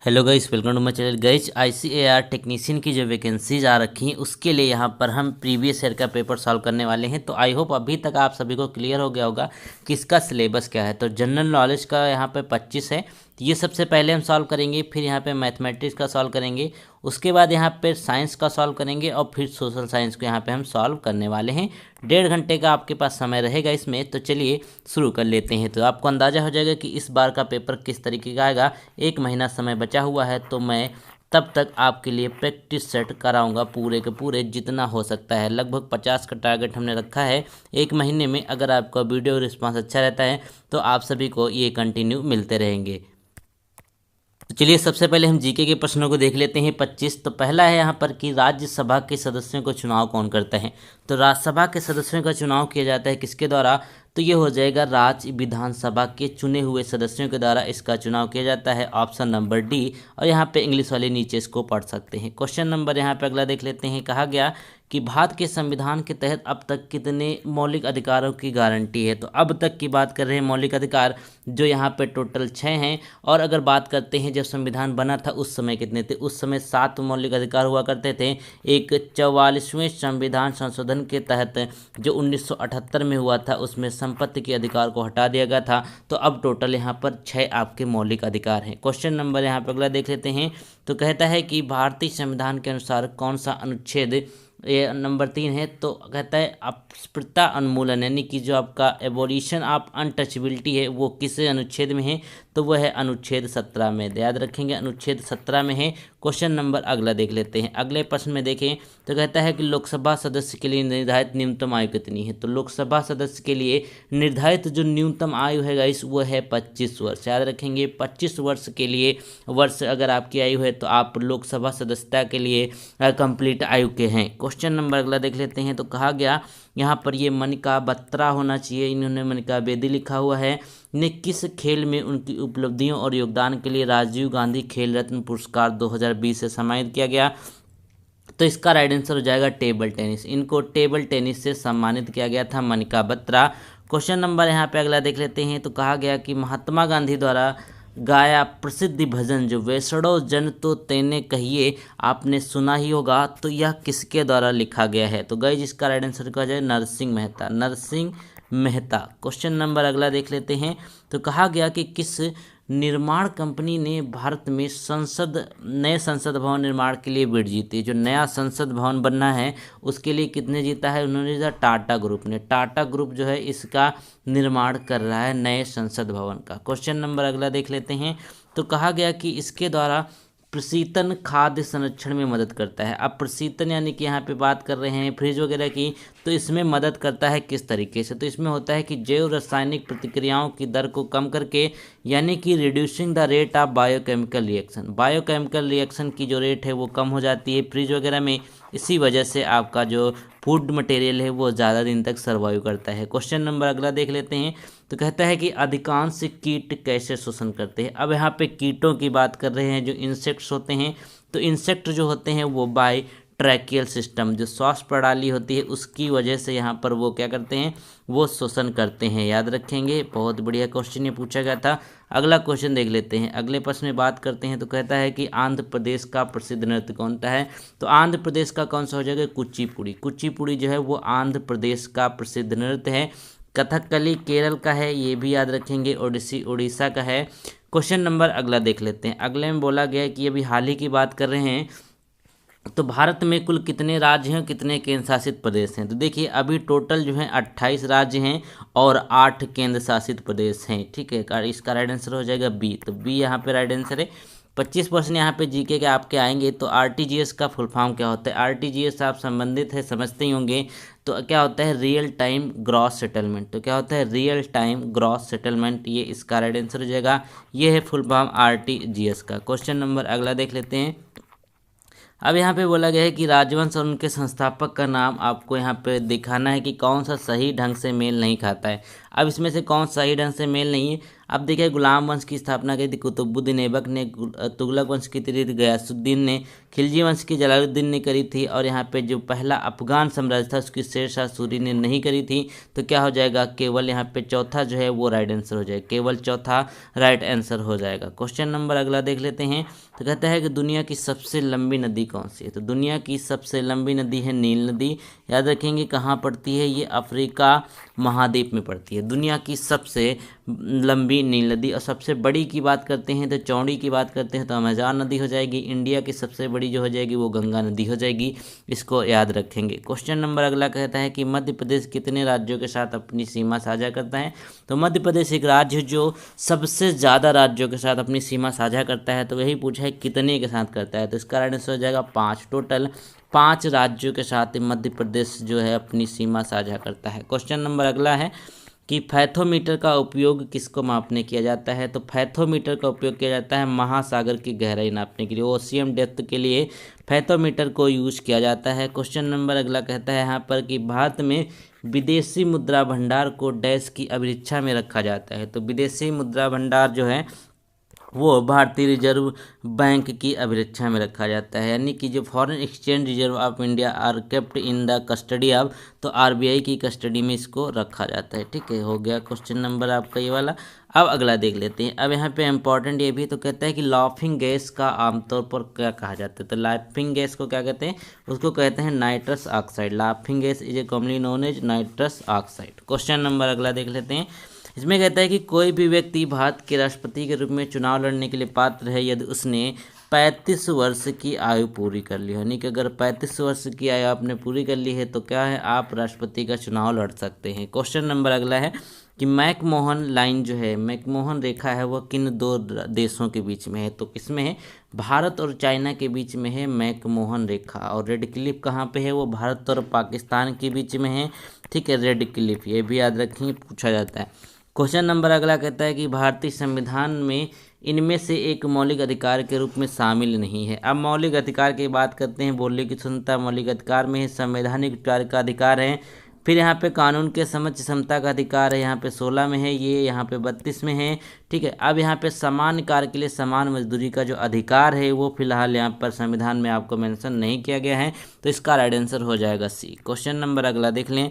Hello guys, welcome to my channel. Guys, ICAR technician की जो vacancies आ रखी हैं उसके लिए यहाँ पर हम प्रीवियस ईयर का पेपर सॉल्व करने वाले हैं। तो आई होप अभी तक आप सभी को क्लियर हो गया होगा कि इसका सिलेबस क्या है। तो जनरल नॉलेज का यहाँ पे 25 है, तो ये सबसे पहले हम सॉल्व करेंगे। फिर यहाँ पे मैथमेटिक्स का सॉल्व करेंगे, उसके बाद यहाँ पे साइंस का सॉल्व करेंगे और फिर सोशल साइंस को यहाँ पे हम सॉल्व करने वाले हैं। 1.5 घंटे का आपके पास समय रहेगा इसमें। तो चलिए शुरू कर लेते हैं। तो आपको अंदाज़ा हो जाएगा कि इस बार का पेपर किस तरीके का आएगा। 1 महीना समय बचा हुआ है, तो मैं तब तक आपके लिए प्रैक्टिस सेट कराऊंगा पूरे के पूरे जितना हो सकता है। लगभग 50 का टारगेट हमने रखा है 1 महीने में। अगर आपका वीडियो रिस्पांस अच्छा रहता है तो आप सभी को ये कंटिन्यू मिलते रहेंगे। तो चलिए सबसे पहले हम जीके के प्रश्नों को देख लेते हैं। 25 तो पहला है यहाँ पर कि राज्यसभा के सदस्यों का चुनाव कौन करता है। तो राज्यसभा के सदस्यों का चुनाव किया जाता है किसके द्वारा, तो ये हो जाएगा राज्य विधानसभा के चुने हुए सदस्यों के द्वारा इसका चुनाव किया जाता है। Option number D. और यहाँ पे इंग्लिश वाले नीचे इसको पढ़ सकते हैं। क्वेश्चन नंबर यहाँ पे अगला देख लेते हैं। कहा गया कि भारत के संविधान के तहत अब तक कितने मौलिक अधिकारों की गारंटी है। तो अब तक की बात कर रहे हैं मौलिक अधिकार, जो यहाँ पे टोटल 6 हैं। और अगर बात करते हैं जब संविधान बना था उस समय कितने थे, उस समय 7 मौलिक अधिकार हुआ करते थे। एक 44वें संविधान संशोधन के तहत जो 1978 में हुआ था उसमें संपत्ति के अधिकार को हटा दिया गया था। तो अब टोटल यहाँ पर 6 आपके मौलिक अधिकार हैं। क्वेश्चन नंबर यहाँ पर अगला देख लेते हैं। तो कहता है कि भारतीय संविधान के अनुसार कौन सा अनुच्छेद, ये नंबर 3 है, तो कहता है अस्पृश्यता उन्मूलन, यानी कि जो आपका एबोलिशन ऑफ अनटचेबिलिटी है वो किस अनुच्छेद में है, तो वह है अनुच्छेद 17 में। याद रखेंगे अनुच्छेद 17 में है। क्वेश्चन नंबर अगला देख लेते हैं। अगले प्रश्न में देखें तो कहता है कि लोकसभा सदस्य के लिए निर्धारित न्यूनतम आयु कितनी है। तो लोकसभा सदस्य के लिए निर्धारित जो न्यूनतम आयु है गाइस वो है 25 वर्ष। याद रखेंगे 25 वर्ष के लिए वर्ष अगर आपकी आयु है तो आप लोकसभा सदस्यता के लिए कंप्लीट आयु के हैं। क्वेश्चन नंबर अगला देख लेते हैं। तो कहा गया यहाँ पर ये मनिका बत्रा होना चाहिए, इन्होंने मनिका बेदी लिखा हुआ है, ने किस खेल में उनकी उपलब्धियों और योगदान के लिए राजीव गांधी खेल रत्न पुरस्कार 2020 से सम्मानित किया गया। तो इसका राइट आंसर हो जाएगा टेबल टेनिस। इनको टेबल टेनिस से सम्मानित किया गया था मनिका बत्रा। क्वेश्चन नंबर यहाँ पे अगला देख लेते हैं। तो कहा गया कि महात्मा गांधी द्वारा गाया प्रसिद्ध भजन जो वैष्णव जन तो तेने कहिए, आपने सुना ही होगा, तो यह किसके द्वारा लिखा गया है। तो गाइस इसका राइट आंसर कहा जाए नरसिंह मेहता, नरसिंह मेहता। क्वेश्चन नंबर अगला देख लेते हैं। तो कहा गया कि किस निर्माण कंपनी ने भारत में नए संसद भवन निर्माण के लिए बिड जीती। जो नया संसद भवन बनना है उसके लिए कितने जीता है, उन्होंने जीता टाटा ग्रुप ने। टाटा ग्रुप जो है इसका निर्माण कर रहा है नए संसद भवन का। क्वेश्चन नंबर अगला देख लेते हैं। तो कहा गया कि इसके द्वारा प्रशीतन खाद्य संरक्षण में मदद करता है। अब प्रशीतन यानी कि यहाँ पे बात कर रहे हैं फ्रिज वगैरह की, तो इसमें मदद करता है किस तरीके से, तो इसमें होता है कि जैव रासायनिक प्रतिक्रियाओं की दर को कम करके, यानी कि reducing the rate of biochemical reaction. Biochemical reaction की जो रेट है वो कम हो जाती है फ्रिज वगैरह में, इसी वजह से आपका जो फूड मटेरियल है वो ज़्यादा दिन तक सर्वाइव करता है। क्वेश्चन नंबर अगला देख लेते हैं। तो कहता है कि अधिकांश कीट कैसे शोषण करते हैं। अब यहाँ पे कीटों की बात कर रहे हैं जो इंसेक्ट्स होते हैं। तो इंसेक्ट जो होते हैं वो बाय ट्रैकियल सिस्टम, जो श्वास प्रणाली होती है उसकी वजह से यहाँ पर वो क्या करते हैं, वो शोषण करते हैं। याद रखेंगे, बहुत बढ़िया क्वेश्चन ये पूछा गया था। अगला क्वेश्चन देख लेते हैं। अगले प्रश्न में बात करते हैं। तो कहता है कि आंध्र प्रदेश का प्रसिद्ध नृत्य कौन सा है। तो आंध्र प्रदेश का कौन सा हो जाएगा, कुचिपुड़ी। कुचिपुड़ी जो है वो आंध्र प्रदेश का प्रसिद्ध नृत्य है। कथकली केरल का है, ये भी याद रखेंगे। ओडिसी उड़ीसा का है। क्वेश्चन नंबर अगला देख लेते हैं। अगले में बोला गया है कि अभी हाल ही की बात कर रहे हैं, तो भारत में कुल कितने राज्य हैं, कितने केंद्र शासित प्रदेश हैं। तो देखिए अभी टोटल जो है 28 राज्य हैं और 8 केंद्र शासित प्रदेश हैं। ठीक है, इसका राइट आंसर हो जाएगा बी। तो बी यहाँ पे राइट आंसर है। 25% यहाँ पे जीके के आपके आएंगे। तो आरटीजीएस का फुल फॉर्म क्या होता है। आरटीजीएस आप संबंधित है समझते ही होंगे। तो क्या होता है, रियल टाइम ग्रॉस सेटलमेंट। तो क्या होता है, रियल टाइम ग्रॉस सेटलमेंट, ये इसका राइट आंसर हो जाएगा। ये है फुल फॉर्म आरटीजीएस का। क्वेश्चन नंबर अगला देख लेते हैं। अब यहाँ पे बोला गया है कि राजवंश और उनके संस्थापक का नाम आपको यहाँ पे दिखाना है कि कौन सा सही ढंग से मेल नहीं खाता है। अब इसमें से कौन सही ढंग से मेल नहीं है। अब देखिए, गुलाम वंश की स्थापना की थी कुतुबुद्दीन ऐबक ने, तुगलक वंश की थी गयासुद्दीन ने, खिलजी वंश की जलालुद्दीन ने करी थी, और यहाँ पे जो पहला अफगान साम्राज्य था उसकी शेर शाह सूरी ने नहीं करी थी। तो क्या हो जाएगा, केवल यहाँ पे चौथा जो है वो राइट आंसर हो जाएगा, केवल चौथा राइट आंसर हो जाएगा। क्वेश्चन नंबर अगला देख लेते हैं। तो कहता है कि दुनिया की सबसे लंबी नदी कौन सी है। तो दुनिया की सबसे लंबी नदी है नील नदी। याद रखेंगे कहाँ पड़ती है, ये अफ्रीका महाद्वीप में पड़ती है दुनिया की सबसे लंबी नील नदी। और सबसे बड़ी की बात करते हैं तो चौड़ी की बात करते हैं तो अमेज़न नदी हो जाएगी। इंडिया की सबसे बड़ी जो हो जाएगी वो गंगा नदी हो जाएगी, इसको याद रखेंगे। क्वेश्चन नंबर अगला कहता है कि मध्य प्रदेश कितने राज्यों के साथ अपनी सीमा साझा करता है। तो मध्य प्रदेश एक राज्य जो सबसे ज़्यादा राज्यों के साथ अपनी सीमा साझा करता है। तो यही पूछा है कितने के साथ करता है, तो इसका राइट आंसर हो जाएगा 5। टोटल 5 राज्यों के साथ मध्य प्रदेश जो है अपनी सीमा साझा करता है। क्वेश्चन नंबर अगला है कि फैथोमीटर का उपयोग किसको मापने किया जाता है। तो फैथोमीटर का उपयोग किया जाता है महासागर की गहराई नापने के लिए, ओशियन डेप्थ के लिए फैथोमीटर को यूज किया जाता है। क्वेश्चन नंबर अगला कहता है यहाँ पर कि भारत में विदेशी मुद्रा भंडार को डैश की अभिरक्षा में रखा जाता है। तो विदेशी मुद्रा भंडार जो है वो भारतीय रिजर्व बैंक की अभिरक्षा में रखा जाता है, यानी कि जो foreign exchange reserve of India are kept in the custody of, तो आरबीआई की कस्टडी में इसको रखा जाता है। ठीक है, हो गया क्वेश्चन नंबर आपका ये वाला। अब अगला देख लेते हैं। अब यहाँ पे इम्पॉर्टेंट ये भी तो कहता है कि लाफिंग गैस का आमतौर पर क्या कहा जाता है। तो लाफिंग गैस को क्या कहते हैं, उसको कहते हैं nitrous oxide. Laughing gas is a commonly known as nitrous oxide. Question number अगला देख लेते हैं। इसमें कहता है कि कोई भी व्यक्ति भारत के राष्ट्रपति के रूप में चुनाव लड़ने के लिए पात्र है यदि उसने 35 वर्ष की आयु पूरी कर ली, यानी कि अगर 35 वर्ष की आयु आपने पूरी कर ली है तो क्या है, आप राष्ट्रपति का चुनाव लड़ सकते हैं। क्वेश्चन नंबर अगला है कि मैकमोहन लाइन जो है, मैकमोहन रेखा है, वह किन 2 देशों के बीच में है। तो किसमें है, भारत और चाइना के बीच में है मैकमोहन रेखा। और रेड क्लिफ कहाँ पे है, वो भारत और पाकिस्तान के बीच में है। ठीक है, रेड क्लिफ, ये भी याद रखेंगे, पूछा जाता है। क्वेश्चन नंबर अगला कहता है कि भारतीय संविधान में इनमें से एक मौलिक अधिकार के रूप में शामिल नहीं है। अब मौलिक अधिकार की बात करते हैं, बोलने की स्वतंत्रता मौलिक अधिकार में है, संवैधानिक उपचार का अधिकार है, फिर यहाँ पे कानून के समक्ष क्षमता का अधिकार है, यहाँ पे 16 में है, ये यहाँ पे 32 में है। ठीक है, अब यहाँ पे समान कार्य के लिए समान मजदूरी का जो अधिकार है वो फिलहाल यहाँ पर संविधान में आपको मेंशन नहीं किया गया है, तो इसका राइट आंसर हो जाएगा सी। क्वेश्चन नंबर अगला देख लें।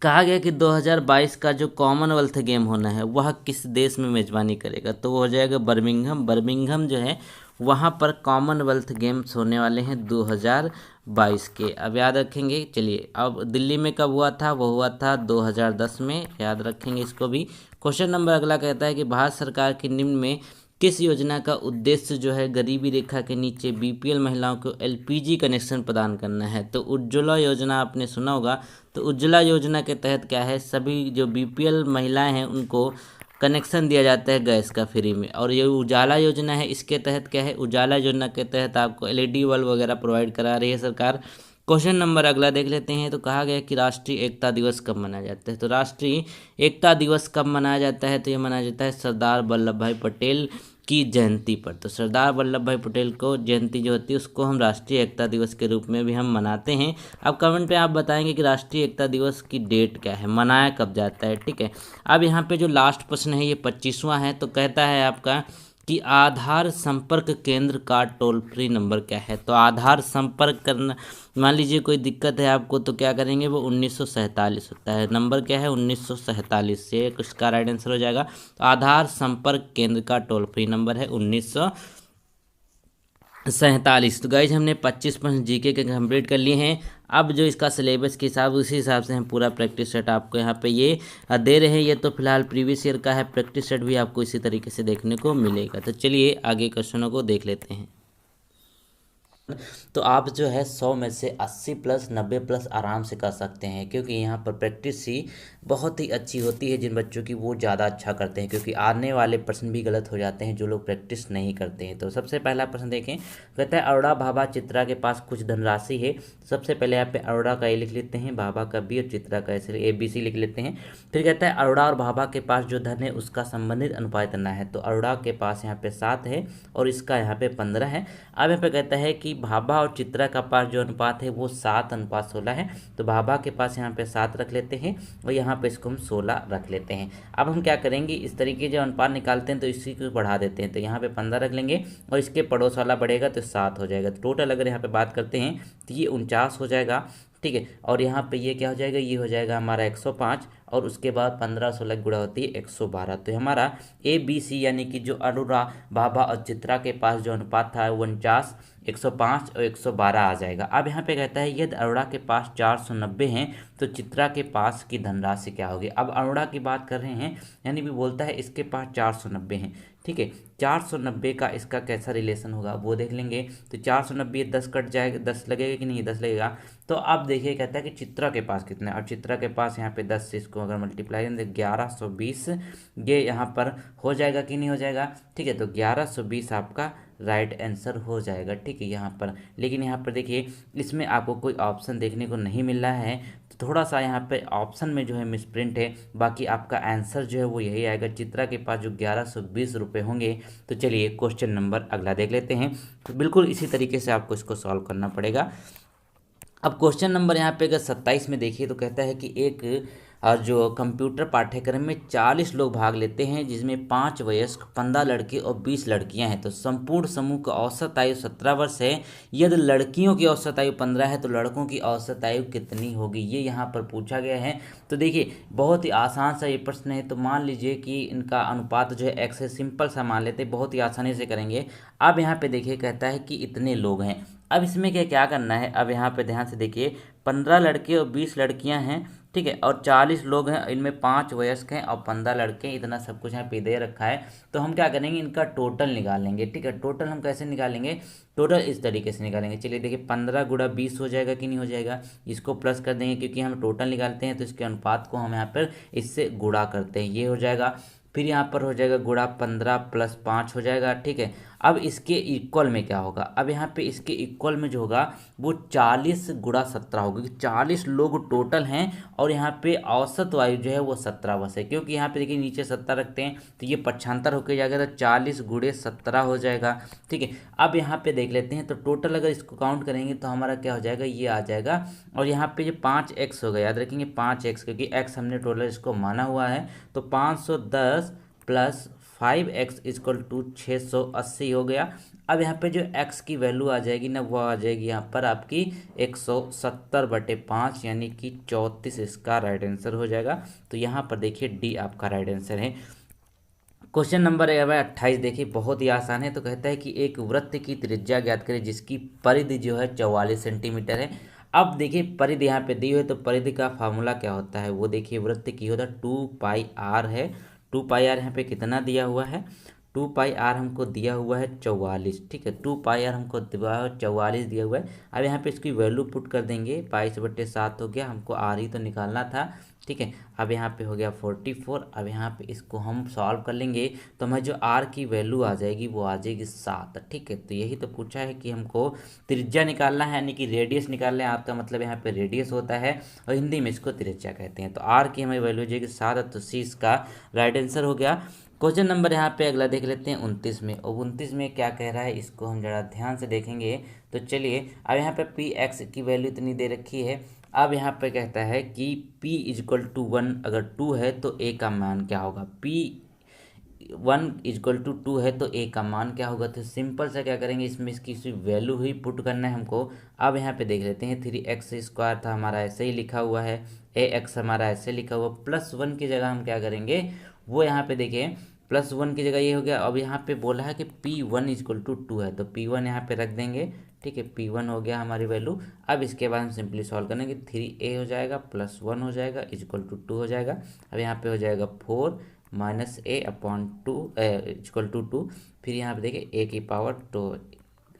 कहा गया कि 2022 का जो कॉमनवेल्थ गेम होना है वह किस देश में मेजबानी करेगा। तो वो हो जाएगा बर्मिंघम। बर्मिंघम जो है वहाँ पर कॉमनवेल्थ गेम्स होने वाले हैं 2022 के। अब याद रखेंगे, चलिए अब दिल्ली में कब हुआ था, वो हुआ था 2010 में, याद रखेंगे इसको भी। क्वेश्चन नंबर अगला कहता है कि भारत सरकार की निम्न में किस योजना का उद्देश्य जो है गरीबी रेखा के नीचे बीपीएल महिलाओं को एलपीजी कनेक्शन प्रदान करना है। तो उज्ज्वला योजना आपने सुना होगा। तो उज्ज्वला योजना के तहत क्या है, सभी जो बीपीएल महिलाएं हैं उनको कनेक्शन दिया जाता है गैस का फ्री में। और ये उजाला योजना है, इसके तहत क्या है, उजाला योजना के तहत आपको एलईडी बल्ब वगैरह प्रोवाइड करा रही है सरकार। क्वेश्चन नंबर अगला देख लेते हैं। तो कहा गया कि राष्ट्रीय एकता दिवस कब मनाया जाता है। तो राष्ट्रीय एकता दिवस कब मनाया जाता है, तो ये मनाया जाता है सरदार वल्लभ भाई पटेल की जयंती पर। तो सरदार वल्लभ भाई पटेल को जयंती जो होती है उसको हम राष्ट्रीय एकता दिवस के रूप में भी हम मनाते हैं। अब कमेंट पे आप बताएंगे कि राष्ट्रीय एकता दिवस की डेट क्या है, मनाया कब जाता है। ठीक है, अब यहाँ पे जो लास्ट प्रश्न है ये 25वां है। तो कहता है आपका कि आधार संपर्क केंद्र का टोल फ्री नंबर क्या है। तो आधार संपर्क करना, मान लीजिए कोई दिक्कत है आपको तो क्या करेंगे, वो 1947 होता है। नंबर क्या है, 1947 से इसका राइट आंसर हो जाएगा। तो आधार संपर्क केंद्र का टोल फ्री नंबर है 1947। तो गाइज हमने 25% जीके के कंप्लीट कर लिए हैं। अब जो इसका सिलेबस के हिसाब उसी हिसाब से हम पूरा प्रैक्टिस सेट आपको यहाँ पे ये दे रहे हैं। ये तो फिलहाल प्रीवियस ईयर का है, प्रैक्टिस सेट भी आपको इसी तरीके से देखने को मिलेगा। तो चलिए आगे क्वेश्चनों को देख लेते हैं। तो आप जो है 100 में से 80 प्लस 90 प्लस आराम से कर सकते हैं, क्योंकि यहाँ पर प्रैक्टिस ही बहुत ही अच्छी होती है जिन बच्चों की वो ज़्यादा अच्छा करते हैं, क्योंकि आने वाले प्रश्न भी गलत हो जाते हैं जो लोग प्रैक्टिस नहीं करते हैं। तो सबसे पहला प्रश्न देखें, कहता है अरोड़ा भाभा चित्रा के पास कुछ धनराशि है। सबसे पहले यहाँ पे अरोड़ा का ए लिख लेते हैं, भाभा का बी और चित्रा का ऐसे ABC लिख लेते हैं। फिर कहता है अरोड़ा और भाभा के पास जो धन है उसका संबंधित अनुपात कितना है। तो अरोड़ा के पास यहाँ पे 7 है और इसका यहाँ पे 15 है। अब यहाँ पे कहता है कि भाभा और चित्रा का पास जो अनुपात है वो 7:16 है। तो भाभा के पास यहाँ पे 7 रख लेते हैं और यहाँ यहाँ पे इसको हम 16 रख लेते हैं। अब हम क्या करेंगे, इस तरीके जो अनुपात निकालते हैं तो इसी को बढ़ा देते हैं, तो यहाँ पे 15 रख लेंगे और इसके पड़ोस वाला बढ़ेगा तो 7 हो जाएगा। तो टोटल अगर यहाँ पे बात करते हैं तो ये 49 हो जाएगा, ठीक है। और यहाँ पे ये क्या हो जाएगा, ये हो जाएगा हमारा 105 और उसके बाद 15 16 गुणा होती है 112। तो हमारा ABC यानी कि जो अरुणा, भाभा और चित्रा के पास जो अनुपात था 49, 105 और 112 आ जाएगा। अब यहाँ पे कहता है यदि अरुणा के पास 490 हैं तो चित्रा के पास की धनराशि क्या होगी। अब अरुणा की बात कर रहे हैं, यानी भी बोलता है इसके पास 490 हैं, ठीक है। 490 का इसका कैसा रिलेशन होगा वो देख लेंगे। तो 490 10 कट जाएगा, 10 लगेगा कि नहीं, 10 लगेगा। तो अब देखिए कहता है कि चित्रा के पास कितना है, और चित्रा के पास यहाँ पे 10 से इसको अगर मल्टीप्लाई करें तो 1120 ये यहाँ पर हो जाएगा कि नहीं हो जाएगा, ठीक है। तो 1120 आपका राइट आंसर हो जाएगा, ठीक है यहाँ पर। लेकिन यहाँ पर देखिए इसमें आपको कोई ऑप्शन देखने को नहीं मिल रहा है, तो थोड़ा सा यहाँ पे ऑप्शन में जो है मिसप्रिंट है। बाकी आपका आंसर जो है वो यही आएगा, चित्रा के पास जो 1120 रुपये होंगे। तो चलिए क्वेश्चन नंबर अगला देख लेते हैं। तो बिल्कुल इसी तरीके से आपको इसको सॉल्व करना पड़ेगा। अब क्वेश्चन नंबर यहाँ पे अगर 27 में देखिए तो कहता है कि एक जो कंप्यूटर पाठ्यक्रम में 40 लोग भाग लेते हैं जिसमें 5 वयस्क, 15 लड़के और 20 लड़कियां हैं। तो संपूर्ण समूह का औसत आयु 17 वर्ष है। यदि लड़कियों की औसत आयु 15 है तो लड़कों की औसत आयु कितनी होगी, ये यहाँ पर पूछा गया है। तो देखिए बहुत ही आसान सा ये प्रश्न है। तो मान लीजिए कि इनका अनुपात जो है x है, सिंपल सा मान लेते हैं, बहुत ही आसानी से करेंगे। अब यहाँ पे देखिए कहता है कि इतने लोग हैं। अब इसमें क्या करना है, अब यहाँ पे ध्यान से देखिए 15 लड़के और 20 लड़कियां हैं, ठीक है। और 40 लोग हैं, इनमें 5 वयस्क हैं और 15 लड़के हैं, इतना सब कुछ यहाँ पे दे रखा है। तो हम क्या करेंगे, इनका टोटल निकालेंगे, ठीक है। टोटल हम कैसे निकालेंगे, टोटल इस तरीके से निकालेंगे। चलिए देखिए 15 गुणा 20 हो जाएगा कि नहीं हो जाएगा, इसको प्लस कर देंगे क्योंकि हम टोटल निकालते हैं तो इसके अनुपात को हम यहाँ पर इससे गुणा करते हैं, ये हो जाएगा। फिर यहाँ पर हो जाएगा गुणा 15 प्लस 5 हो जाएगा, ठीक है। अब इसके इक्वल में क्या होगा, अब यहाँ पे इसके इक्वल में जो होगा वो 40 गुणा 17 होगा, क्योंकि 40 लोग टोटल हैं और यहाँ पे औसत आयु जो है वो 17 वर्ष है। क्योंकि यहाँ पे देखिए नीचे 17 रखते हैं तो ये पक्षांतर होकर जाएगा, तो 40 गुणे 17 हो जाएगा, ठीक है। अब यहाँ पे देख लेते हैं तो टोटल अगर इसको काउंट करेंगे तो हमारा क्या हो जाएगा, ये आ जाएगा। और यहाँ पे जो 5x होगा, याद रखेंगे 5x, क्योंकि x हमने टोटल इसको माना हुआ है। तो 510 प्लस 5x इक्वल टू 680 हो गया। अब यहाँ पे जो x की वैल्यू आ जाएगी ना, वो आ जाएगी यहाँ पर आपकी 170/5 यानी कि 34 इसका राइट आंसर हो जाएगा। तो यहाँ पर देखिए डी आपका राइट आंसर है। क्वेश्चन नंबर 28 देखिए बहुत ही आसान है। तो कहता है कि एक वृत्त की त्रिज्या ज्ञात करें जिसकी परिधि जो है 44 सेंटीमीटर है। अब देखिए परिधि यहाँ पे दी हुई है, तो परिधि का फार्मूला क्या होता है वो देखिए, वृत्त की होता है 2πr है। 2πr यहाँ पे कितना दिया हुआ है, 2πr हमको दिया हुआ है 44, ठीक है। 2πr हमको दिया हुआ है 44 दिया हुआ है। अब यहाँ पे इसकी वैल्यू पुट कर देंगे, 22/7 हो गया, हमको आर ही तो निकालना था, ठीक है। अब यहाँ पे हो गया 44। अब यहाँ पे इसको हम सॉल्व कर लेंगे तो हमें जो आर की वैल्यू आ जाएगी वो आ जाएगी 7, ठीक है। तो यही तो पूछा है कि हमको त्रिज्या निकालना है, यानी कि रेडियस निकालना है। आपका मतलब यहाँ पे रेडियस होता है और हिंदी में इसको त्रिज्या कहते हैं। तो आर की हमें वैल्यू हो जाएगी 7, तो सी इसका राइट आंसर हो गया। क्वेश्चन नंबर यहाँ पे अगला देख लेते हैं 29 में। और 29 में क्या कह रहा है इसको हम जरा ध्यान से देखेंगे। तो चलिए अब यहाँ पे px की वैल्यू इतनी दे रखी है। अब यहाँ पे कहता है कि p इक्वल टू 1 अगर 2 है तो a का मान क्या होगा, p1 इक्वल टू 2 है तो a का मान क्या होगा। तो सिंपल सा क्या करेंगे, इसमें इसकी वैल्यू ही पुट करना है हमको। अब यहाँ पे देख लेते हैं 3x² था हमारा ऐसे ही लिखा हुआ है, ax हमारा ऐसे लिखा हुआ, +1 की जगह हम क्या करेंगे वो यहाँ पे देखिए +1 की जगह ये हो गया। अब यहाँ पे बोला है कि p1 इक्वल टू 2 है तो p1 यहाँ पे रख देंगे, ठीक है। p1 हो गया हमारी वैल्यू। अब इसके बाद हम सिंपली सॉल्व करेंगे, 3a हो जाएगा +1 हो जाएगा इक्वल टू 2 हो जाएगा। अब यहाँ पे हो जाएगा 4 -a/2 इक्वल टू 2। फिर यहाँ पे देखिए a की पावर, तो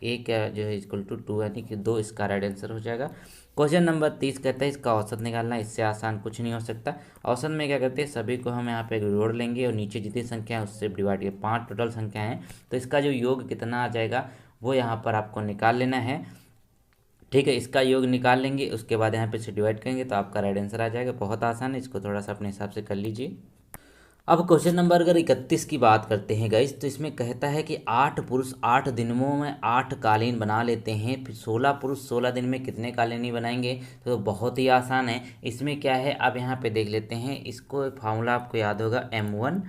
a क्या जो है इक्वल टू 2 यानी कि 2 इसका राइट आंसर हो जाएगा। क्वेश्चन नंबर 30 कहता है इसका औसत निकालना, इससे आसान कुछ नहीं हो सकता। औसत में क्या करते हैं, सभी को हम यहाँ पे जोड़ लेंगे और नीचे जितनी संख्या है उससे डिवाइड किया, 5 टोटल संख्या है। तो इसका जो योग कितना आ जाएगा वो यहाँ पर आपको निकाल लेना है, ठीक है। इसका योग निकाल लेंगे, उसके बाद यहाँ पे से डिवाइड करेंगे तो आपका राइट आंसर आ जाएगा। बहुत आसान है, इसको थोड़ा सा अपने हिसाब से कर लीजिए। अब क्वेश्चन नंबर अगर 31 की बात करते हैं गाइस, तो इसमें कहता है कि 8 पुरुष 8 दिनों में 8 कालीन बना लेते हैं, फिर 16 पुरुष 16 दिन में कितने कालीन ही बनाएंगे। तो बहुत ही आसान है। इसमें क्या है, अब यहाँ पे देख लेते हैं। इसको फार्मूला आपको याद होगा, M1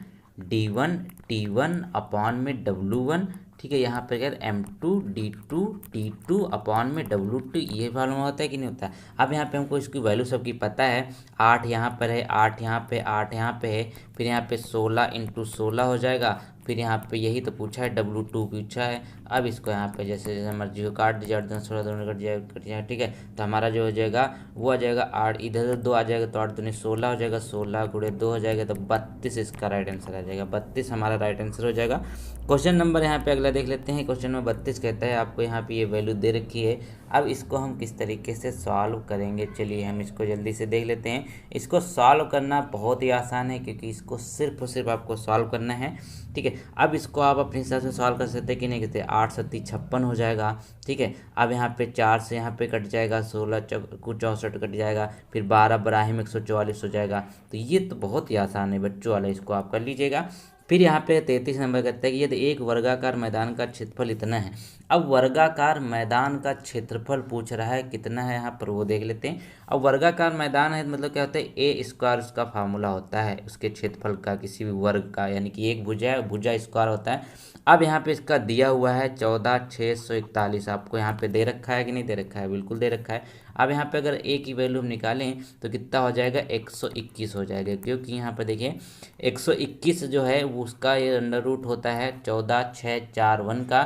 D1 T1 अपॉन में W1, ठीक है। यहाँ पे क्या M2 D2 T2 अपॉन में W2, ये फार्मूला होता है कि नहीं होता है। अब यहाँ पे हमको इसकी वैल्यू सबकी पता है। 8 यहाँ पर है, 8 यहाँ पे, 8 यहाँ पे है, फिर यहाँ पे 16 × 16 हो जाएगा। फिर यहाँ पे यही तो पूछा है, W2 पूछा है। अब इसको यहाँ पे जैसे जैसे मर्जी हो काट दीजिए, 8 16 दोनों कट जाएगा, ठीक है। तो हमारा जो हो जाएगा वो आ जाएगा 8, इधर 2 आ जाएगा तो 8 दूनी 16 हो जाएगा, 16 × 2 हो जाएगा, तो 32 इसका राइट आंसर आ जाएगा। 32 हमारा राइट आंसर हो जाएगा। क्वेश्चन नंबर यहाँ पे अगला देख लेते हैं। क्वेश्चन नंबर 32 कहता है आपको यहाँ पे ये वैल्यू दे रखी है। अब इसको हम किस तरीके से सॉल्व करेंगे, चलिए हम इसको जल्दी से देख लेते हैं। इसको सॉल्व करना बहुत ही आसान है, क्योंकि इसको सिर्फ और सिर्फ आपको सॉल्व करना है, ठीक है। अब इसको आप अपने हिसाब से सॉल्व कर सकते हैं कि नहीं करते। 8 7 56 हो जाएगा, ठीक है। अब यहाँ पे 4 से यहाँ पे कट जाएगा, 16 कुछ 64 कट जाएगा, फिर 12 बराही में 144 हो जाएगा। तो ये तो बहुत ही आसान है बच्चों वाला, इसको आप कर लीजिएगा। फिर यहाँ पे 33 नंबर कहता है कि यदि एक वर्गाकार मैदान का क्षेत्रफल इतना है। अब वर्गाकार मैदान का क्षेत्रफल पूछ रहा है, कितना है यहाँ पर वो देख लेते हैं। अब वर्गाकार मैदान है मतलब क्या होता है, ए स्क्वायर उसका फार्मूला होता है उसके क्षेत्रफल का, किसी भी वर्ग का, यानी कि एक भुजा भुजा स्क्वायर होता है। अब यहाँ पे इसका दिया हुआ है 14,641, आपको यहाँ पे दे रखा है कि नहीं दे रखा है, बिल्कुल दे रखा है। अब यहाँ पे अगर ए की वैल्यू हम निकालें तो कितना हो जाएगा, 121 हो जाएगा, क्योंकि यहाँ पे देखिए 121 जो है उसका ये अंडर रूट होता है 14,641 का,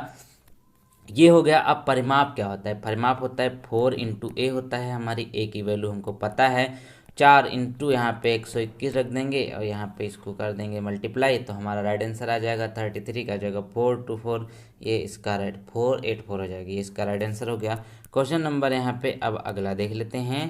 ये हो गया। अब परिमाप क्या होता है, परिमाप होता है 4 × A होता है। हमारी ए की वैल्यू हमको पता है, 4 इंटू यहाँ पे 121 रख देंगे और यहाँ पे इसको कर देंगे मल्टीप्लाई, तो हमारा राइट आंसर आ जाएगा 33 का, जाएगा 4 2 4, ये इसका राइट 484 हो जाएगी, ये इसका राइट आंसर हो गया। क्वेश्चन नंबर यहाँ पे अब अगला देख लेते हैं।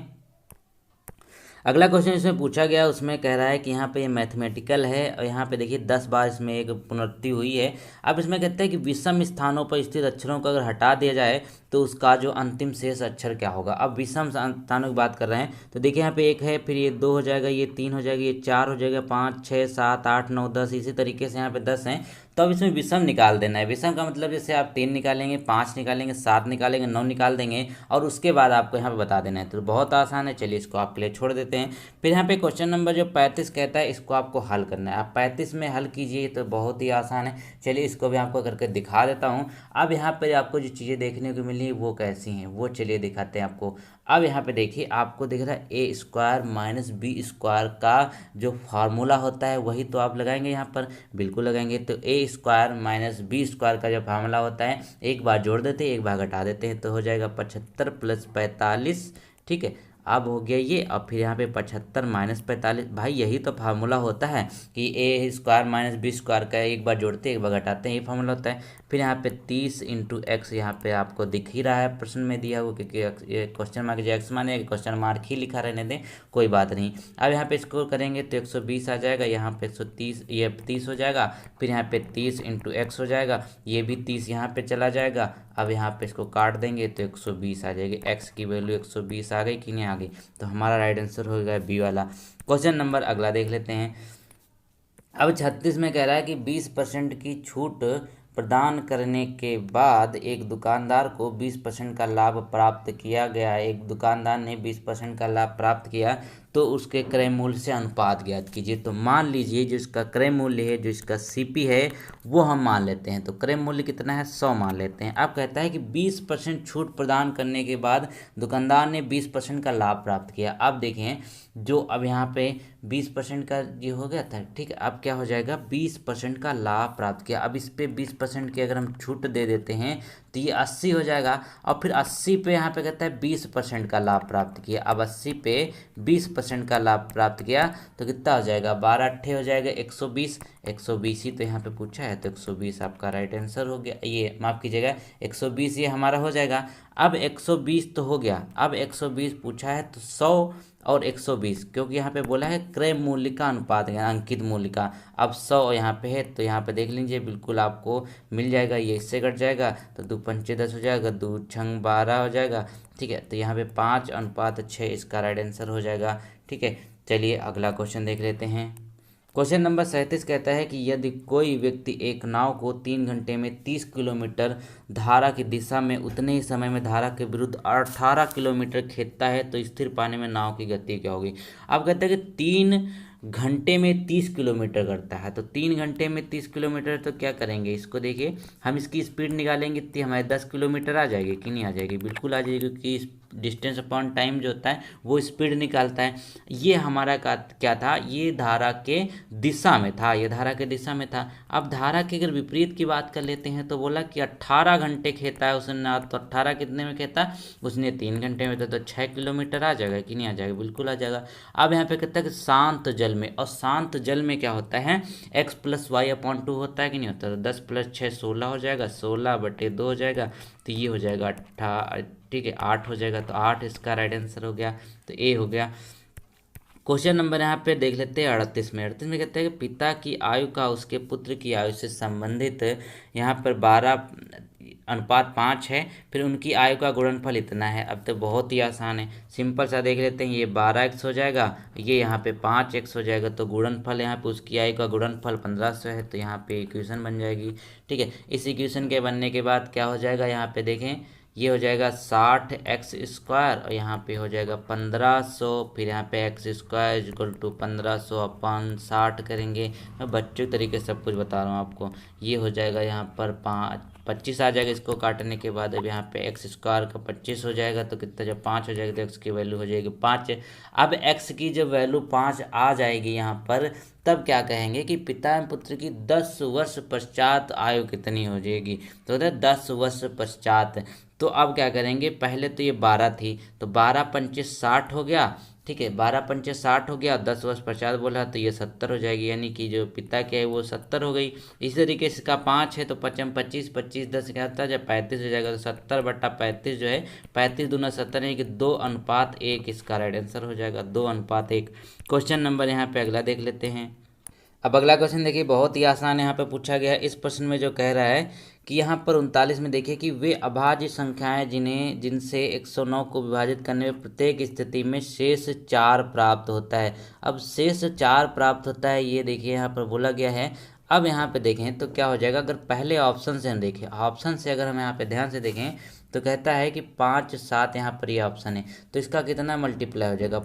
अगला क्वेश्चन इसमें पूछा गया, उसमें कह रहा है कि यहाँ पे ये मैथमेटिकल है और यहाँ पे देखिए 10 बार इसमें एक पुनरावृत्ति हुई है। अब इसमें कहते हैं कि विषम स्थानों पर स्थित अक्षरों को अगर हटा दिया जाए तो उसका जो अंतिम शेष अक्षर क्या होगा। अब विषम स्थानों की बात कर रहे हैं तो देखिए यहाँ पे 1 है, फिर ये 2 हो जाएगा, ये 3 हो जाएगा, ये 4 हो जाएगा, 5 6 7 8 9 10, इसी तरीके से यहाँ पे 10 हैं। तो अब इसमें विषम निकाल देना है। विषम का मतलब जैसे आप 3 निकालेंगे, 5 निकालेंगे, 7 निकालेंगे, 9 निकाल देंगे और उसके बाद आपको यहाँ पे बता देना है। तो बहुत आसान है, चलिए इसको आपके लिए छोड़ देते हैं। फिर यहाँ पे क्वेश्चन नंबर जो 35 कहता है, इसको आपको हल करना है। आप 35 में हल कीजिए तो बहुत ही आसान है। चलिए इसको भी आपको करके दिखा देता हूँ। अब यहाँ पे आपको जो चीज़ें देखने को मिली वो कैसी हैं वो चलिए दिखाते हैं आपको। अब यहाँ पे देखिए आपको दिख रहा है ए स्क्वायर माइनस बी स्क्वायर का जो फार्मूला होता है वही तो आप लगाएंगे यहाँ पर, बिल्कुल लगाएंगे। तो ए स्क्वायर माइनस बी स्क्वायर का जो फार्मूला होता है, एक बार जोड़ देते हैं एक बार घटा देते हैं, तो हो जाएगा 75 + 45, ठीक है। अब हो गया ये। अब फिर यहाँ पे 75 - 45, भाई यही तो फार्मूला होता है कि ए स्क्वायर माइनस बी स्क्वायर का एक बार जोड़ते हैं एक बार घटाते हैं, ये फार्मूला होता है। फिर यहाँ पे 30 × x यहाँ पे आपको दिख ही रहा है प्रश्न में दिया हुआ, क्योंकि ये क्वेश्चन मार्क जो एक्स माने क्वेश्चन मार्क ही लिखा रहने दें, कोई बात नहीं। अब यहाँ पे इसको करेंगे तो 120 आ जाएगा, यहाँ पे 130, ये 30 हो जाएगा। फिर यहाँ पे 30 × x हो जाएगा, ये भी 30 यहाँ पे चला जाएगा। अब यहाँ पे इसको काट देंगे तो 120 आ जाएगी। x की वैल्यू 120 आ गई कि नहीं आ गई, तो हमारा राइट आंसर हो गया बी वाला। क्वेश्चन नंबर अगला देख लेते हैं। अब 36 में कह रहा है कि 20% की छूट प्रदान करने के बाद एक दुकानदार को 20% का लाभ प्राप्त किया गया। एक दुकानदार ने 20% का लाभ प्राप्त किया तो उसके क्रय मूल्य से अनुपात ज्ञात कीजिए। तो मान लीजिए जो इसका क्रय मूल्य है, जो इसका सीपी है, वो हम मान लेते हैं। तो क्रय मूल्य कितना है, 100 मान लेते हैं। अब कहता है कि 20% छूट प्रदान करने के बाद दुकानदार ने 20% का लाभ प्राप्त किया। अब देखें जो अब यहाँ पे 20% का ये हो गया था, ठीक है। अब क्या हो जाएगा, 20% का लाभ प्राप्त किया। अब इस पे 20% की अगर हम छूट दे देते हैं तो ये 80 हो जाएगा। और फिर 80 पे यहाँ पे कहता है 20% का लाभ प्राप्त किया। अब 80 पे 20% का लाभ प्राप्त किया तो कितना हो जाएगा, 12 8 हो जाएगा 120। 120 ही तो यहाँ पे पूछा है, तो 120 आपका राइट आंसर हो गया। ये माफ़ कीजिएगा 120 ये हमारा हो जाएगा। अब 120 तो हो गया, अब 120 पूछा है तो 100 और 120, क्योंकि यहाँ पे बोला है क्रय मूल्य का अनुपात अंकित मूल्य का। अब 100 यहाँ पे है तो यहाँ पे देख लीजिए बिल्कुल आपको मिल जाएगा, ये इससे कट जाएगा तो 2 पंचे 10 हो जाएगा, 2 छंग 12 हो जाएगा, ठीक है। तो यहाँ पे 5:6 इसका राइट आंसर हो जाएगा, ठीक है। चलिए अगला क्वेश्चन देख लेते हैं। क्वेश्चन नंबर 37 कहता है कि यदि कोई व्यक्ति एक नाव को 3 घंटे में 30 किलोमीटर धारा की दिशा में उतने ही समय में धारा के विरुद्ध 18 किलोमीटर खींचता है तो स्थिर पानी में नाव की गति क्या होगी। अब कहता है कि 3 घंटे में 30 किलोमीटर करता है, तो 3 घंटे में 30 किलोमीटर तो क्या करेंगे, इसको देखिए हम इसकी स्पीड निकालेंगे तो हमारे 10 किलोमीटर आ जाएगी कि नहीं आ जाएगी, बिल्कुल आ जाएगी, क्योंकि डिस्टेंस अपॉन टाइम जो होता है वो स्पीड निकालता है। ये हमारा क्या था, ये धारा के दिशा में था, ये धारा के दिशा में था। अब धारा के अगर विपरीत की बात कर लेते हैं तो बोला कि 18 घंटे खेता है उसने, तो 18 कितने में खेता, उसने 3 घंटे में, तो 6 किलोमीटर आ जाएगा कि नहीं आ जाएगा, बिल्कुल आ जाएगा। अब यहाँ पे कहता है कि शांत जल में, और शांत जल में क्या होता है, x + y/2 होता है कि नहीं होता, तो 10 + 6 16 हो जाएगा, 16/2 हो जाएगा, तो ये हो जाएगा 18, ठीक है 8 हो जाएगा, तो 8 इसका राइट आंसर हो गया, तो ए हो गया। क्वेश्चन नंबर यहाँ पे देख लेते हैं 38 में। 38 में कहते हैं कि पिता की आयु का उसके पुत्र की आयु से संबंधित यहाँ पर 12:5 है, फिर उनकी आयु का गुणनफल इतना है। अब तो बहुत ही आसान है, सिंपल सा देख लेते हैं, ये 12x हो जाएगा, ये यहाँ पे 5x हो जाएगा, तो गुणनफल यहाँ पे उसकी आयु का गुणनफल 1500 है, तो यहाँ पे इक्वेशन बन जाएगी। ठीक है, इस इक्वेशन के बनने के बाद क्या हो जाएगा, यहाँ पे देखें ये हो जाएगा 60x² और यहाँ पे हो जाएगा 1500, फिर यहाँ पे x² = 1500/60 करेंगे। मैं बच्चों तरीके से सब कुछ बता रहा हूँ आपको। ये हो जाएगा यहाँ पर 25 आ जाएगा, इसको काटने के बाद अब यहाँ पे x² का 25 हो जाएगा, तो कितना जब 5 हो जाएगा तो x की वैल्यू हो जाएगी 5। अब x की जब वैल्यू 5 आ जाएगी यहाँ पर, तब क्या कहेंगे कि पिता एवं पुत्र की 10 वर्ष पश्चात आयु कितनी हो जाएगी, तो होता है 10 वर्ष पश्चात। तो अब क्या करेंगे, पहले तो ये 12 थी, तो 12×5 = 60 हो गया, ठीक है 12×5 = 60 हो गया, 10 वर्ष पश्चात बोला तो ये 70 हो जाएगी, यानी कि जो पिता की है वो 70 हो गई। इसी तरीके से इसका 5 है, तो 5×5 = 25, 10 क्या होता है जब 35 हो जाएगा, तो 70/35 जो है 35 दूना 70 है कि 2:1 इसका राइट आंसर हो जाएगा, 2:1। क्वेश्चन नंबर यहाँ पे अगला देख लेते हैं। अब अगला क्वेश्चन देखिए, बहुत ही आसान यहाँ पे पूछा गया है। इस प्रश्न में जो कह रहा है कि यहाँ पर 39 में देखिए कि वे अभाज्य संख्याएं जिनसे 109 को विभाजित करने में प्रत्येक स्थिति में शेष 4 प्राप्त होता है। अब शेष 4 प्राप्त होता है, ये देखिए यहाँ पर बोला गया है। अब यहाँ पे देखें तो क्या हो जाएगा, अगर पहले ऑप्शन से हम देखें, ऑप्शन से अगर हम यहाँ पे ध्यान से देखें तो कहता है कि 5 7 यहाँ पर ये ऑप्शन है, तो इसका कितना मल्टीप्लाई हो जाएगा,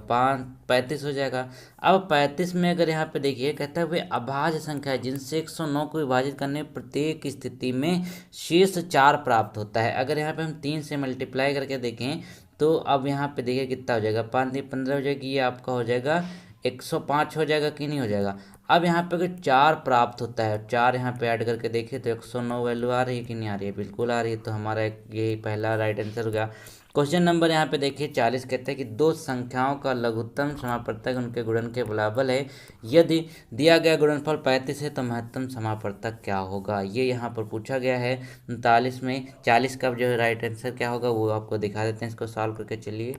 35 हो जाएगा। अब 35 में अगर यहाँ पे देखिए कहता है वे अभाज्य संख्या है जिनसे 109 को विभाजित करने प्रत्येक स्थिति में शेष 4 प्राप्त होता है। अगर यहाँ पे हम 3 से मल्टीप्लाई करके देखें तो अब यहाँ पे देखिए कितना हो जाएगा, 5 × 15 हो जाएगी, ये आपका हो जाएगा 105 हो जाएगा कि नहीं हो जाएगा। अब यहाँ पे अगर 4 प्राप्त होता है, 4 यहाँ पे ऐड करके देखें तो 109 वैल्यू आ रही है कि नहीं आ रही है, बिल्कुल आ रही है, तो हमारा यही पहला राइट आंसर हो गया। क्वेश्चन नंबर यहाँ पे देखिए 40 कहते हैं कि दो संख्याओं का लघुत्तम समापवर्तक उनके गुणन के बराबर है, यदि दिया गया गुणनफल 35 है तो महत्तम समापवर्तक क्या होगा, ये यहाँ पर पूछा गया है। 39 में 40 का जो राइट आंसर क्या होगा वो आपको दिखा देते हैं, इसको सॉल्व करके चलिए।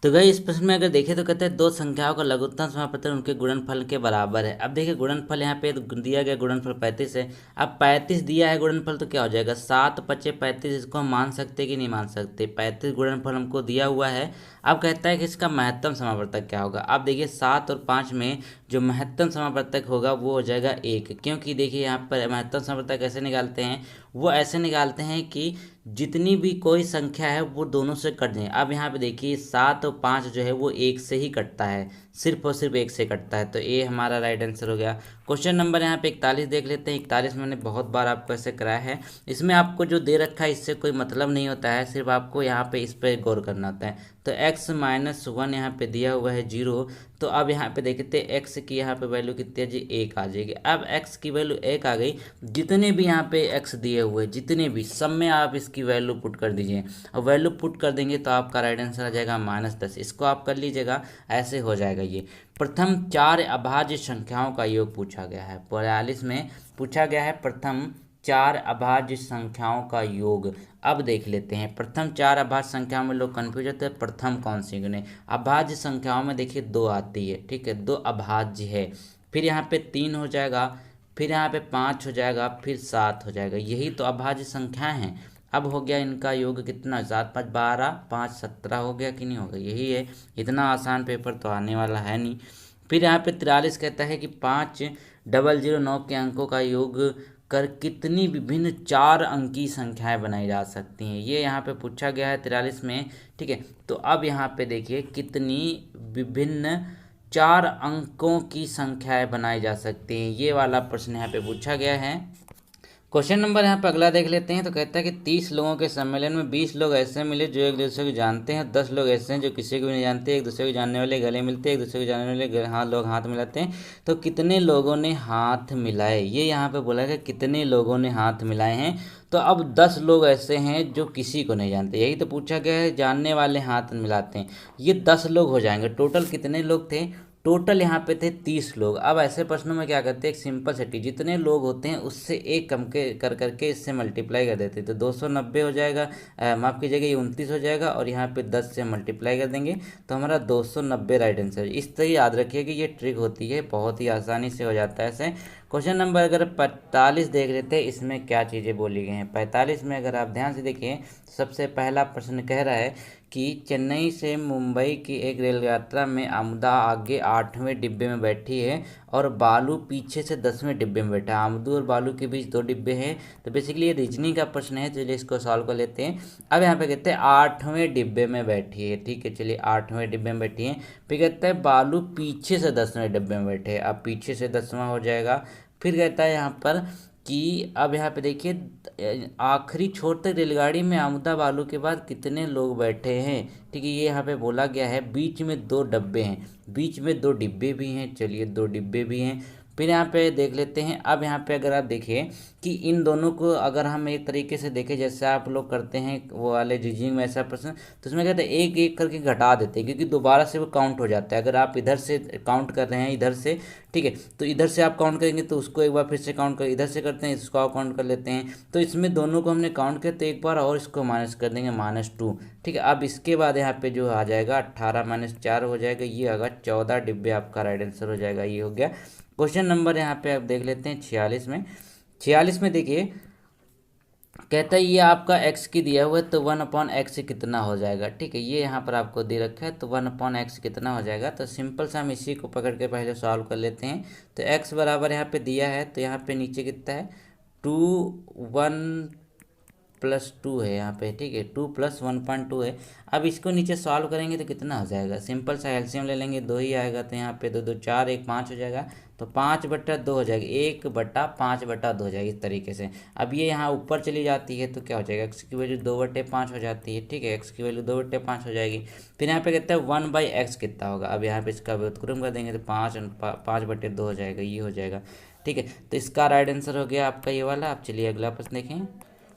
तो गई इस प्रश्न में अगर देखें तो कहते हैं दो संख्याओं का लघुत्तम समापवर्तक उनके गुणनफल के बराबर है। अब देखिए गुणनफल यहाँ पे दिया गया गुणनफल 35 है। अब 35 दिया है गुणनफल, तो क्या हो जाएगा 7×5 = 35, इसको हम मान सकते कि नहीं मान सकते, 35 गुणनफल हमको दिया हुआ है। अब कहता है कि इसका महत्तम समापवर्तक क्या होगा। अब देखिए 7 और 5 में जो महत्तम समापवर्तक होगा वो हो जाएगा 1, क्योंकि देखिए यहाँ पर महत्तम समापवर्तक कैसे निकालते हैं, वो ऐसे निकालते हैं कि जितनी भी कोई संख्या है वो दोनों से कट जाए। अब यहाँ पे देखिए 7 और 5 जो है वो 1 से ही कटता है, सिर्फ और सिर्फ 1 से कटता है, तो ये हमारा राइट आंसर हो गया। क्वेश्चन नंबर यहाँ पे 41 देख लेते हैं। 41 मैंने बहुत बार आपको ऐसे कराया है, इसमें आपको जो दे रखा है इससे कोई मतलब नहीं होता है, सिर्फ आपको यहाँ पे इस पर गौर करना होता है। तो x-1 यहाँ पे दिया हुआ है 0, तो अब यहाँ पे देखते हैं x की यहाँ पे वैल्यू कितनी है जी, 1 आ जाएगी। अब x की वैल्यू 1 आ गई, जितने भी यहाँ पे x दिए हुए जितने भी सब में आप इसकी वैल्यू पुट कर दीजिए, और वैल्यू पुट कर देंगे तो आपका राइट आंसर आ जाएगा -10। इसको आप कर लीजिएगा, ऐसे हो जाएगा। ये प्रथम 4 अभाज्य संख्याओं का योग पूछा गया है। 42 में पूछा गया है प्रथम 4 अभाज्य संख्याओं का योग। अब देख लेते हैं, प्रथम 4 अभाज्य संख्याओं में लोग कन्फ्यूज होते हैं, प्रथम कौन सी गिने। अभाज्य संख्याओं में देखिए 2 आती है, ठीक है 2 अभाज्य है, फिर यहाँ पे 3 हो जाएगा, फिर यहाँ पे 5 हो जाएगा, फिर 7 हो जाएगा, यही तो अभाज्य संख्याएं हैं। अब हो गया इनका योग कितना, 7 5 12, 5 17 हो गया कि नहीं होगा, यही है। इतना आसान पेपर तो आने वाला है नहीं। फिर यहाँ पे 43 कहता है कि 5009 के अंकों का योग कर कितनी विभिन्न 4 अंकी संख्याएं बनाई जा सकती हैं, ये यहाँ पे पूछा गया है 43 में। ठीक है, तो अब यहाँ पे देखिए कितनी विभिन्न 4 अंकों की संख्याएं बनाई जा सकती हैं, ये वाला प्रश्न यहाँ पे पूछा गया है। क्वेश्चन नंबर यहाँ पे अगला देख लेते हैं। तो कहता है कि 30 लोगों के सम्मेलन में 20 लोग ऐसे मिले जो एक दूसरे को जानते हैं, 10 लोग ऐसे हैं जो किसी को भी नहीं जानते, एक दूसरे को जानने वाले गले मिलते हैं, एक दूसरे को जानने वाले लोग हाथ मिलाते हैं, तो कितने लोगों ने हाथ मिलाए, ये यहाँ पे बोला है कि कितने लोगों ने हाथ मिलाए हैं। तो अब 10 लोग ऐसे हैं जो किसी को नहीं जानते, यही तो पूछा गया है, जानने वाले हाथ मिलाते हैं, ये 10 लोग हो जाएंगे। टोटल कितने लोग थे, टोटल यहाँ पे थे 30 लोग। अब ऐसे प्रश्नों में क्या करते हैं, एक सिंपल सेटी जितने लोग होते हैं उससे एक कम के कर करके इससे मल्टीप्लाई कर देते हैं, तो 290 हो जाएगा, माफ़ कीजिएगा ये 29 हो जाएगा, और यहाँ पे 10 से मल्टीप्लाई कर देंगे तो हमारा 290 राइट आंसर। इस तरह याद रखिए कि ये ट्रिक होती है, बहुत ही आसानी से हो जाता है ऐसे। क्वेश्चन नंबर अगर 45 देख लेते हैं, इसमें क्या चीज़ें बोली गई हैं। 45 में अगर आप ध्यान से देखिए, सबसे पहला प्रश्न कह रहा है कि चेन्नई से मुंबई की एक रेल यात्रा में आमदा आगे 8वें डिब्बे में बैठी है और बालू पीछे से 10वें डिब्बे में बैठा है। आमदू और बालू के बीच 2 डिब्बे हैं। तो बेसिकली ये रीजनिंग का प्रश्न है, चलिए इसको सॉल्व कर लेते हैं। अब यहाँ पे कहते हैं 8वें डिब्बे में बैठी है, ठीक है, चलिए 8वें डिब्बे में बैठी है। फिर कहता है बालू पीछे से 10वें डिब्बे में बैठे हैं, अब पीछे से 10वां हो जाएगा। फिर कहता है यहाँ पर कि अब यहाँ पे देखिए आखिरी छोर तक रेलगाड़ी में आमदा बालू के बाद कितने लोग बैठे हैं, ठीक है, ये यहाँ पे बोला गया है। बीच में 2 डब्बे हैं, बीच में 2 डिब्बे भी हैं, चलिए 2 डिब्बे भी हैं। फिर यहाँ पे देख लेते हैं। अब यहाँ पे अगर आप देखिए कि इन दोनों को अगर हम एक तरीके से देखें, जैसे आप लोग करते हैं वो वाले रीजनिंग में ऐसा प्रश्न, तो उसमें कहते हैं एक एक करके घटा देते हैं, क्योंकि दोबारा से वो काउंट हो जाता है। अगर आप इधर से काउंट कर रहे हैं इधर से, ठीक है, तो इधर से आप काउंट करेंगे तो उसको एक बार फिर से काउंट कर, इधर से करते हैं इसको आप काउंट कर लेते हैं, तो इसमें दोनों को हमने काउंट किया तो एक बार और इसको माइनस कर देंगे -2, ठीक है। अब इसके बाद यहाँ पे जो आ जाएगा 18 - 4 हो जाएगा, ये आएगा 14 डिब्बे, आपका राइट आंसर हो जाएगा, ये हो गया। क्वेश्चन नंबर यहाँ पे आप देख लेते हैं 46 में। 46 में देखिए कहता है ये आपका x की दिया हुआ है, तो 1/x से कितना हो जाएगा, ठीक है, ये यहाँ पर आपको दे रखा है, तो 1/x कितना हो जाएगा। तो सिंपल सा हम इसी को पकड़ के पहले सॉल्व कर लेते हैं। तो x बराबर यहाँ पे दिया है, तो यहाँ पे नीचे कितना है 2 1 + 2 है यहाँ पे, ठीक है, 2 + 1.2 है। अब इसको नीचे सॉल्व करेंगे तो कितना हो जाएगा, सिंपल सा एलसीएम ले लेंगे, 2 ही आएगा, तो यहाँ पे 2 2 4 1 5 हो जाएगा, तो 5/2 हो जाएगी, 1/5/2 हो जाएगी इस तरीके से। अब ये यहाँ ऊपर चली जाती है तो क्या हो जाएगा, x की वैल्यू 2/5 हो जाती है, ठीक है, x की वैल्यू 2/5 हो जाएगी। फिर यहाँ पे कहता है 1/x कितना होगा, अब यहाँ पे इसका व्युत्क्रम कर देंगे तो 5/2 हो जाएगा, ये हो जाएगा, ठीक है। तो इसका राइट आंसर हो गया आपका ये वाला। आप चलिए अगला प्रश्न देखें।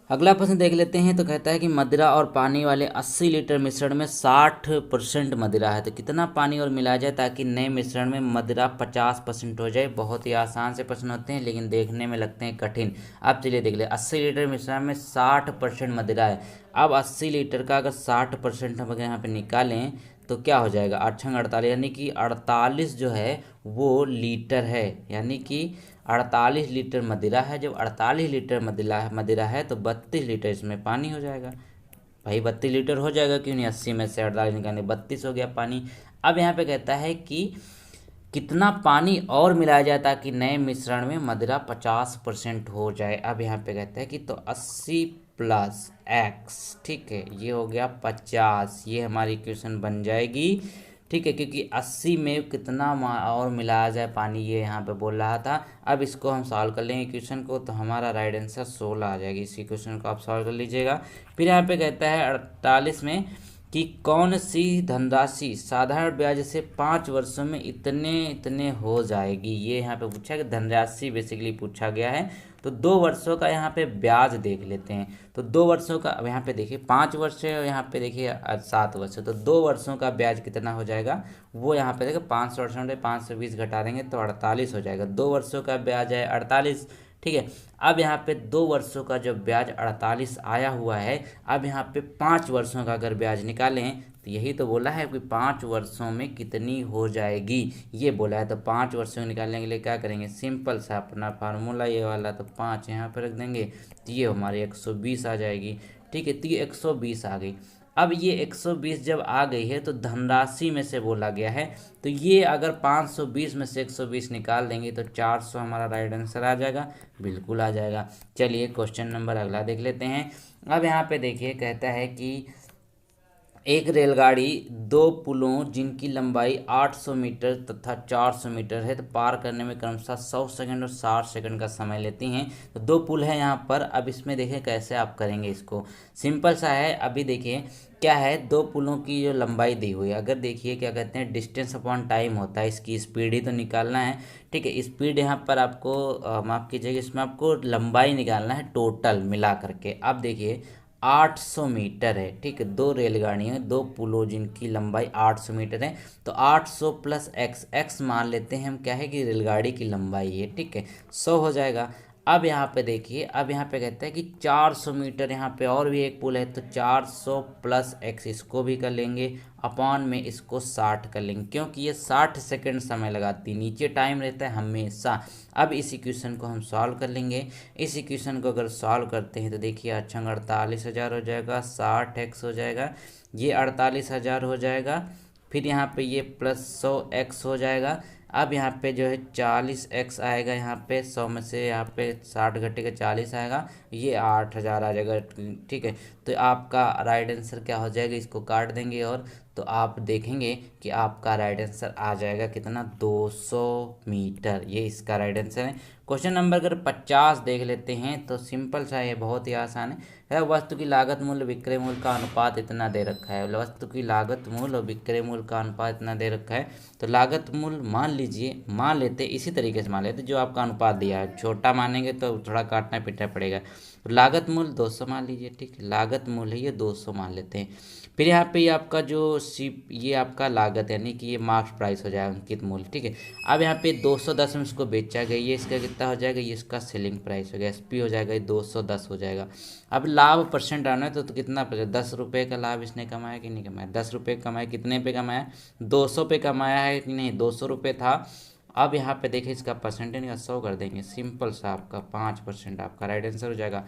अगला प्रश्न देख लेते हैं। तो कहता है कि मदिरा और पानी वाले 80 लीटर मिश्रण में 60% मदिरा है, तो कितना पानी और मिलाया जाए ताकि नए मिश्रण में मदिरा 50% हो जाए। बहुत ही आसान से प्रश्न होते हैं लेकिन देखने में लगते हैं कठिन। अब चलिए देख ले, 80 लीटर मिश्रण में 60% मदिरा है। अब 80 लीटर का अगर 60% हम अगर यहाँ पे निकालें तो क्या हो जाएगा, 8 × 48, यानी कि 48 जो है वो लीटर है, यानी कि 48 लीटर मदिरा है। जब 48 लीटर मदिरा है तो 32 लीटर इसमें पानी हो जाएगा। भाई 32 लीटर हो जाएगा, क्यों नहीं, 80 में से 48 निकालने 32 हो गया पानी। अब यहाँ पे कहता है कि कितना पानी और मिलाया जाए ताकि नए मिश्रण में मदिरा 50% हो जाए। अब यहाँ पे कहता है कि तो 80 + x, ठीक है, ये हो गया 50, ये हमारी इक्वेशन बन जाएगी, ठीक है, क्योंकि 80 में कितना और मिलाया जाए पानी, ये यहाँ पे बोल रहा था। अब इसको हम सॉल्व कर लेंगे इक्वेशन को, तो हमारा राइट आंसर 16 आ जाएगी। इस इक्वेशन को आप सॉल्व कर लीजिएगा। फिर यहाँ पे कहता है 48 में कि कौन सी धनराशि साधारण ब्याज से 5 वर्षों में इतने इतने हो जाएगी, ये यहाँ पे पूछा कि धनराशि बेसिकली पूछा गया है। तो 2 वर्षों का यहाँ पे ब्याज देख लेते हैं। तो 2 वर्षों का, अब यहाँ पे देखिए 5 वर्ष है और यहाँ पे देखिए 7 वर्ष है, तो 2 वर्षों का ब्याज कितना हो जाएगा, वो यहाँ पे देखिए 568 में 520 घटा देंगे तो 48 हो जाएगा। 2 वर्षों का ब्याज है 48, ठीक है। अब यहाँ पे 2 वर्षों का जब ब्याज 48 आया हुआ है, अब यहाँ पे 5 वर्षों का अगर ब्याज निकालें तो यही तो बोला है कि 5 वर्षों में कितनी हो जाएगी, ये बोला है। तो 5 वर्षों में निकालने के लिए क्या करेंगे, सिंपल सा अपना फार्मूला ये वाला, तो 5 यहाँ पर रख देंगे तो ये हमारी 120 आ जाएगी, ठीक है, तो ये 120 आ गई। अब ये 120 जब आ गई है तो धनराशि में से बोला गया है, तो ये अगर 520 में से 120 निकाल देंगे तो 400 हमारा राइट आंसर आ जाएगा, बिल्कुल आ जाएगा। चलिए क्वेश्चन नंबर अगला देख लेते हैं। अब यहाँ पे देखिए कहता है कि एक रेलगाड़ी दो पुलों जिनकी लंबाई 800 मीटर तथा 400 मीटर है तो पार करने में क्रमशः 100 सेकंड और 60 सेकंड का समय लेती हैं। तो दो पुल है यहाँ पर। अब इसमें देखिए कैसे आप करेंगे इसको, सिंपल सा है। अभी देखिए क्या है, दो पुलों की जो लंबाई दी हुई है, अगर देखिए क्या कहते हैं डिस्टेंस अपॉन टाइम होता है, इसकी स्पीड ही तो निकालना है। ठीक है, स्पीड यहाँ पर आपको माफ़ कीजिएगा, इसमें आपको लंबाई निकालना है टोटल मिला करके। अब देखिए 800 मीटर है, ठीक है, दो रेलगाड़ियाँ दो पुलों जिनकी लंबाई 800 मीटर है, तो 800 प्लस एक्स, एक्स मान लेते हैं हम, क्या है कि रेलगाड़ी की लंबाई है, ठीक है, 100 हो जाएगा। अब यहाँ पे देखिए, अब यहाँ पे कहता है कि 400 मीटर, यहाँ पे और भी एक पुल है, तो 400 प्लस एक्स इसको भी कर लेंगे, अपॉन में इसको 60 कर लेंगे, क्योंकि ये 60 सेकंड समय लगाती है, नीचे टाइम रहता है हमेशा। अब इस इक्वेशन को हम सॉल्व कर लेंगे। इस इक्वेशन को अगर सॉल्व करते हैं तो देखिए अच्छा 48,000 हो जाएगा, 60x हो जाएगा, ये 48,000 हो जाएगा, फिर यहाँ पे ये प्लस 100x हो जाएगा। अब यहाँ पे जो है 40x आएगा, यहाँ पे 100 में से यहाँ पे 60 घटेगा 40 आएगा, ये 8,000 आ जाएगा, ठीक है। तो आपका राइट आंसर क्या हो जाएगा, इसको काट देंगे और तो आप देखेंगे कि आपका राइट आंसर आ जाएगा कितना, 200 मीटर, ये इसका राइट आंसर है। क्वेश्चन नंबर अगर 50 देख लेते हैं तो सिंपल सा है, बहुत ही आसान है। वस्तु की लागत मूल्य विक्रय मूल्य का अनुपात इतना दे रखा है, वस्तु की लागत मूल्य और विक्रय मूल्य का अनुपात इतना दे रखा है, तो लागत मूल्य मान लीजिए, मान लेते इसी तरीके से मान लेते जो आपका अनुपात दिया है, छोटा मानेंगे तो थोड़ा काटना पीटना पड़ेगा। तो लागत मूल्य 200 मान लीजिए, ठीक है, लागत मूल्य ये 200 मान लेते हैं। फिर यहाँ पे ये आपका जो ये आपका लागत यानी कि ये मार्क्स प्राइस हो जाएगा, अंकित मूल्य, ठीक है। अब यहाँ पे 210 में इसको बेचा गया, ये इसका कितना हो जाएगा, ये इसका सेलिंग प्राइस हो गया, SP हो जाएगा, ये 210 हो जाएगा। अब लाभ परसेंट आना है तो कितना परसेंट, 10 रुपये का लाभ इसने कमाया कि नहीं कमाया, 10 रुपये कमाया, कितने पे कमाया, 200 पे कमाया है कि नहीं, 200 रुपये था। अब यहाँ पे देखिए इसका परसेंटेज का 100 कर देंगे, सिंपल सा आपका 5% आपका राइट आंसर हो जाएगा।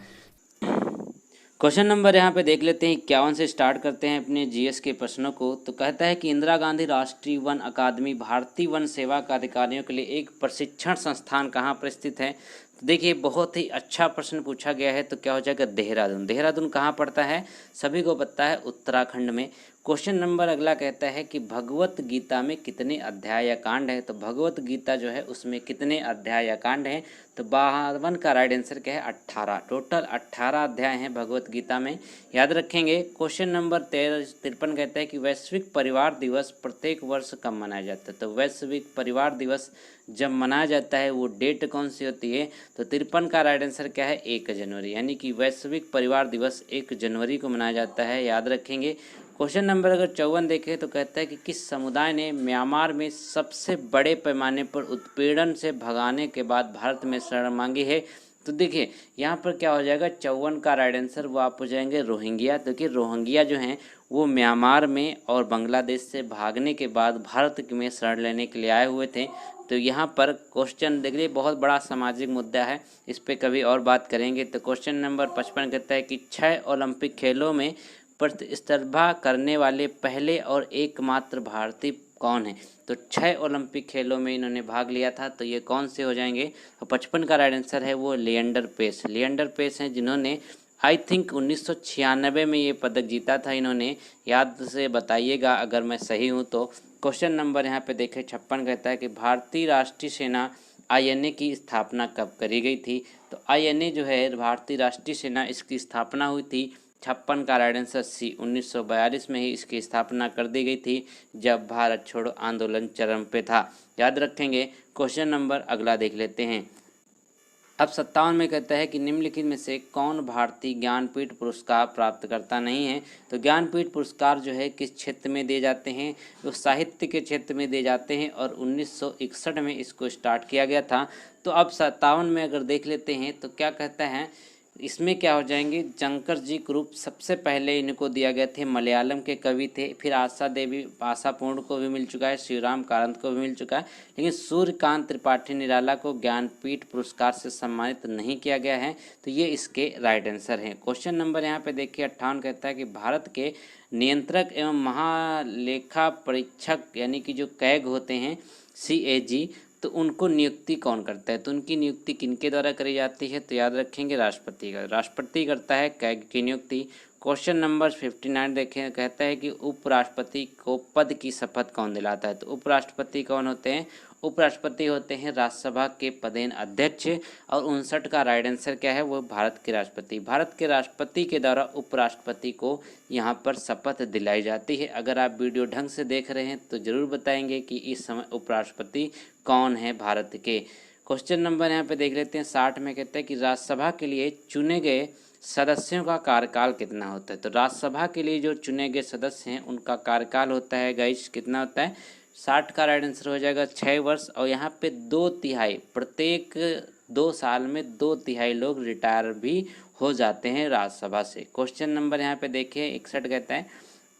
क्वेश्चन नंबर यहाँ पे देख लेते हैं 51 से स्टार्ट करते हैं अपने GS के प्रश्नों को। तो कहता है कि इंदिरा गांधी राष्ट्रीय वन अकादमी भारतीय वन सेवा का अधिकारियों के लिए एक प्रशिक्षण संस्थान कहाँ पर स्थित है। तो देखिए बहुत ही अच्छा प्रश्न पूछा गया है, तो क्या हो जाएगा, देहरादून। देहरादून कहाँ पड़ता है, सभी को पता है, उत्तराखंड में। क्वेश्चन नंबर अगला कहता है कि भगवत गीता में कितने अध्याय या कांड है। तो भगवत गीता जो है उसमें कितने अध्याय या कांड हैं, तो 52 का राइट आंसर क्या है, 18, टोटल 18 अध्याय हैं भगवत गीता में, याद रखेंगे। क्वेश्चन नंबर 53 कहता है कि वैश्विक परिवार दिवस प्रत्येक वर्ष कब मनाया जाता है। तो वैश्विक परिवार दिवस जब मनाया जाता है वो डेट कौन सी होती है, तो 53 का राइट आंसर क्या है, 1 जनवरी, यानी कि वैश्विक परिवार दिवस 1 जनवरी को मनाया जाता है, याद रखेंगे। क्वेश्चन नंबर अगर 54 देखें तो कहता है कि किस समुदाय ने म्यांमार में सबसे बड़े पैमाने पर उत्पीड़न से भगाने के बाद भारत में शरण मांगी है। तो देखिए यहाँ पर क्या हो जाएगा, 54 का राइट आंसर वो आप हो जाएंगे रोहिंग्या। देखिए रोहिंग्या जो हैं वो म्यांमार में और बांग्लादेश से भागने के बाद भारत में शरण लेने के लिए आए हुए थे। तो यहाँ पर क्वेश्चन देख लीजिए, बहुत बड़ा सामाजिक मुद्दा है, इस पर कभी और बात करेंगे। तो क्वेश्चन नंबर 55 कहता है कि 6 ओलंपिक खेलों में प्रतिस्पर्धा करने वाले पहले और एकमात्र भारतीय कौन है। तो 6 ओलंपिक खेलों में इन्होंने भाग लिया था, तो ये कौन से हो जाएंगे, तो 55 का राइट आंसर है वो लिएंडर पेस। लिएंडर पेस हैं जिन्होंने आई थिंक 1996 में ये पदक जीता था इन्होंने, याद से बताइएगा अगर मैं सही हूँ तो। क्वेश्चन नंबर यहाँ पे देखें 56 कहता है कि भारतीय राष्ट्रीय सेना INA की स्थापना कब करी गई थी। तो INA जो है भारतीय राष्ट्रीय सेना, इसकी स्थापना हुई थी 56 का राइट आंसर C, 1942 में ही इसकी स्थापना कर दी गई थी जब भारत छोड़ो आंदोलन चरम पे था, याद रखेंगे। क्वेश्चन नंबर अगला देख लेते हैं। अब 57 में कहता है कि निम्नलिखित में से कौन भारतीय ज्ञानपीठ पुरस्कार प्राप्त करता नहीं है। तो ज्ञानपीठ पुरस्कार जो है किस क्षेत्र में दिए जाते हैं, वो साहित्य के क्षेत्र में दिए जाते हैं और 1961 में इसको स्टार्ट किया गया था। तो अब 57 में अगर देख लेते हैं तो क्या कहता है इसमें क्या हो जाएंगे, शंकर जी ग्रुप सबसे पहले इनको दिया गए थे, मलयालम के कवि थे। फिर आशा देवी, आशा पूर्ण को भी मिल चुका है, शिवराम कारंत को भी मिल चुका है, लेकिन सूर्यकांत त्रिपाठी निराला को ज्ञानपीठ पुरस्कार से सम्मानित नहीं किया गया है। तो ये इसके राइट आंसर हैं। क्वेश्चन नंबर यहाँ पे देखिए 58 कहता है कि भारत के नियंत्रक एवं महालेखा परीक्षक यानी कि जो कैग होते हैं CAG, तो उनको नियुक्ति कौन करता है? तो उनकी नियुक्ति किनके द्वारा करी जाती है? तो याद रखेंगे राष्ट्रपति का, राष्ट्रपति करता है कैग की नियुक्ति। क्वेश्चन नंबर 59 देखें, कहता है कि उपराष्ट्रपति को पद की शपथ कौन दिलाता है? तो उपराष्ट्रपति कौन होते हैं? उपराष्ट्रपति होते हैं राज्यसभा के पदेन अध्यक्ष। और 59 का राइट आंसर क्या है? वो भारत के राष्ट्रपति, भारत के राष्ट्रपति के द्वारा उपराष्ट्रपति को यहाँ पर शपथ दिलाई जाती है। अगर आप वीडियो ढंग से देख रहे हैं तो ज़रूर बताएंगे कि इस समय उपराष्ट्रपति कौन है भारत के। क्वेश्चन नंबर यहाँ पे देख लेते हैं 60 में, कहते हैं कि राज्यसभा के लिए चुने गए सदस्यों का कार्यकाल कितना होता है? तो राज्यसभा के लिए जो चुने गए सदस्य हैं उनका कार्यकाल होता है गाइस, कितना होता है? 60 का राइट आंसर हो जाएगा 6 वर्ष। और यहाँ पे 2/3 प्रत्येक 2 साल में 2/3 लोग रिटायर भी हो जाते हैं राज्यसभा से। क्वेश्चन नंबर यहाँ पे देखिए 61 कहता है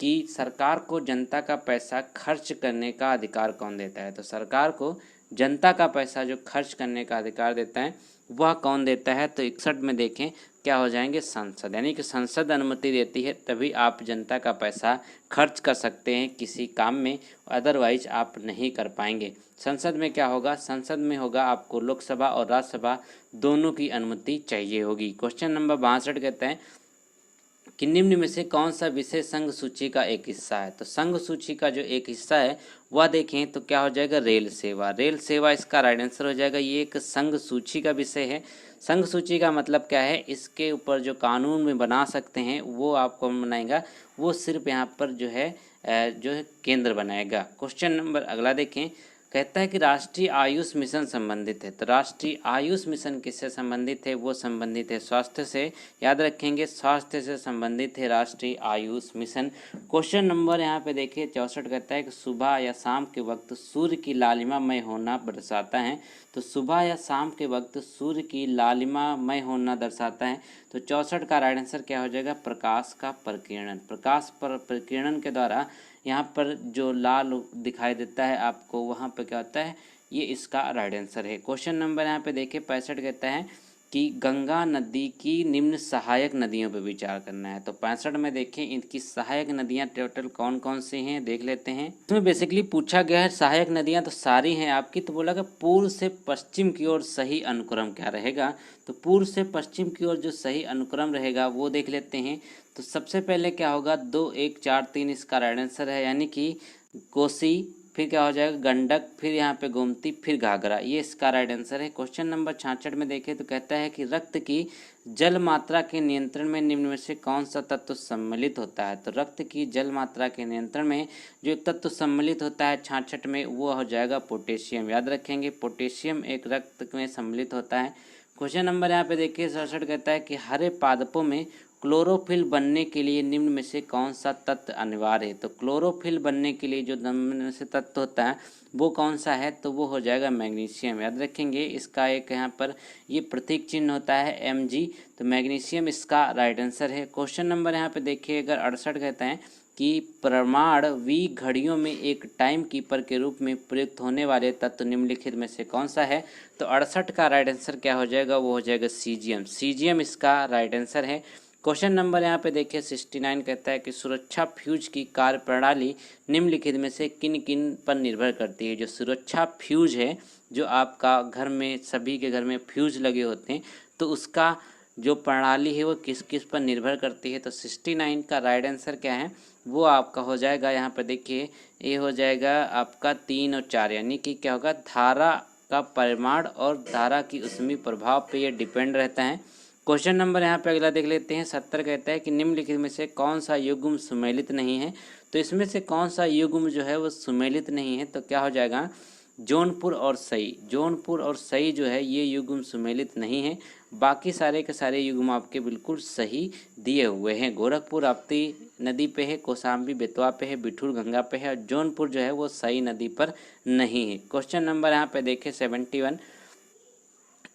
कि सरकार को जनता का पैसा खर्च करने का अधिकार कौन देता है? तो सरकार को जनता का पैसा जो खर्च करने का अधिकार देता है वह कौन देता है? तो 61 में देखें क्या हो जाएंगे, संसद, यानी कि संसद अनुमति देती है तभी आप जनता का पैसा खर्च कर सकते हैं किसी काम में, अदरवाइज आप नहीं कर पाएंगे। संसद में क्या होगा? संसद में होगा आपको लोकसभा और राज्यसभा दोनों की अनुमति चाहिए होगी। क्वेश्चन नंबर 62 कहते हैं कि निम्न में से कौन सा विषय संघ सूची का एक हिस्सा है? तो संघ सूची का जो एक हिस्सा है वह देखें तो क्या हो जाएगा, रेल सेवा, रेल सेवा इसका राइट आंसर हो जाएगा। ये एक संघ सूची का विषय है। संघ सूची का मतलब क्या है? इसके ऊपर जो कानून में बना सकते हैं वो आपको बनाएगा, वो सिर्फ यहाँ पर जो है केंद्र बनाएगा। क्वेश्चन नंबर अगला देखें, कहता है कि राष्ट्रीय आयुष मिशन संबंधित है। तो राष्ट्रीय आयुष मिशन किससे संबंधित है? वो संबंधित है स्वास्थ्य से, याद रखेंगे स्वास्थ्य से संबंधित है राष्ट्रीय आयुष मिशन। क्वेश्चन नंबर यहाँ पे देखिए 64 कहता है कि सुबह या शाम के वक्त सूर्य की लालिमामय होना दर्शाता है। तो सुबह या शाम के वक्त सूर्य की लालिमामय होना दर्शाता है। तो 64 का राइट आंसर क्या हो जाएगा, प्रकाश का प्रकीर्णन, प्रकाश पर प्रकीर्णन के द्वारा यहाँ पर जो लाल दिखाई देता है आपको वहाँ पे क्या होता है, ये इसका राइट आंसर है। क्वेश्चन नंबर यहाँ पे देखिए 65 कहता है कि गंगा नदी की निम्न सहायक नदियों पर विचार करना है। तो 65 में देखें इनकी सहायक नदियाँ टोटल कौन कौन सी हैं देख लेते हैं। इसमें बेसिकली पूछा गया है सहायक नदियाँ तो सारी हैं आपकी, तो बोला कि पूर्व से पश्चिम की ओर सही अनुक्रम क्या रहेगा? तो पूर्व से पश्चिम की ओर जो सही अनुक्रम रहेगा वो देख लेते हैं। तो सबसे पहले क्या होगा, 2 1 4 3 इसका राइट आंसर है, यानी कि कोसी, फिर क्या हो जाएगा गंडक, फिर यहाँ पे गोमती, फिर घाघरा, ये इसका राइट आंसर है। क्वेश्चन नंबर 66 में देखें तो कहता है कि रक्त की जल मात्रा के नियंत्रण में निम्न में से कौन सा तत्व सम्मिलित होता है? तो रक्त की जल मात्रा के नियंत्रण में जो एक तत्व सम्मिलित होता है 66 में वो हो जाएगा पोटेशियम, याद रखेंगे पोटेशियम एक रक्त में सम्मिलित होता है। क्वेश्चन नंबर यहाँ पे देखिए 67 कहता है कि हरे पादपों में क्लोरोफिल बनने के लिए निम्न में से कौन सा तत्व अनिवार्य है? तो क्लोरोफिल बनने के लिए जो निम्न में से तत्व होता है वो कौन सा है? तो वो हो जाएगा मैग्नीशियम, याद रखेंगे इसका एक यहाँ पर ये प्रतीक चिन्ह होता है Mg, तो मैग्नीशियम इसका राइट आंसर है। क्वेश्चन नंबर यहाँ पे देखिए अगर 68 कहते हैं कि परमाणु घड़ियों में एक टाइम कीपर के रूप में प्रयुक्त होने वाले तत्व निम्नलिखित में से कौन सा है? तो 68 का राइट आंसर क्या हो जाएगा, वो हो जाएगा सीजियम, सीजियम इसका राइट आंसर है। क्वेश्चन नंबर यहाँ पे देखिए 69 कहता है कि सुरक्षा फ्यूज की कार्यप्रणाली निम्नलिखित में से किन किन पर निर्भर करती है? जो सुरक्षा फ्यूज है, जो आपका घर में सभी के घर में फ्यूज लगे होते हैं, तो उसका जो प्रणाली है वो किस किस पर निर्भर करती है? तो 69 का राइट आंसर क्या है, वो आपका हो जाएगा यहाँ पर देखिए, ये हो जाएगा आपका 3 और 4, यानी कि क्या होगा, धारा का परिमाण और धारा की ऊष्मीय प्रभाव पे ये डिपेंड रहता है। क्वेश्चन नंबर यहाँ पे अगला देख लेते हैं 70 कहता है कि निम्नलिखित में से कौन सा युग्म सुमेलित नहीं है? तो इसमें से कौन सा युग्म जो है वो सुमेलित नहीं है? तो क्या हो जाएगा, जौनपुर और सई, जौनपुर और सई जो है ये युग्म सुमेलित नहीं है, बाकी सारे के सारे युग्म आपके बिल्कुल सही दिए हुए हैं। गोरखपुर राप्ती नदी पे है, कौशाम्बी बेतवा पे है, बिठूर गंगा पे है, और जौनपुर जो है वो सई नदी पर नहीं है। क्वेश्चन नंबर यहाँ पे देखें 71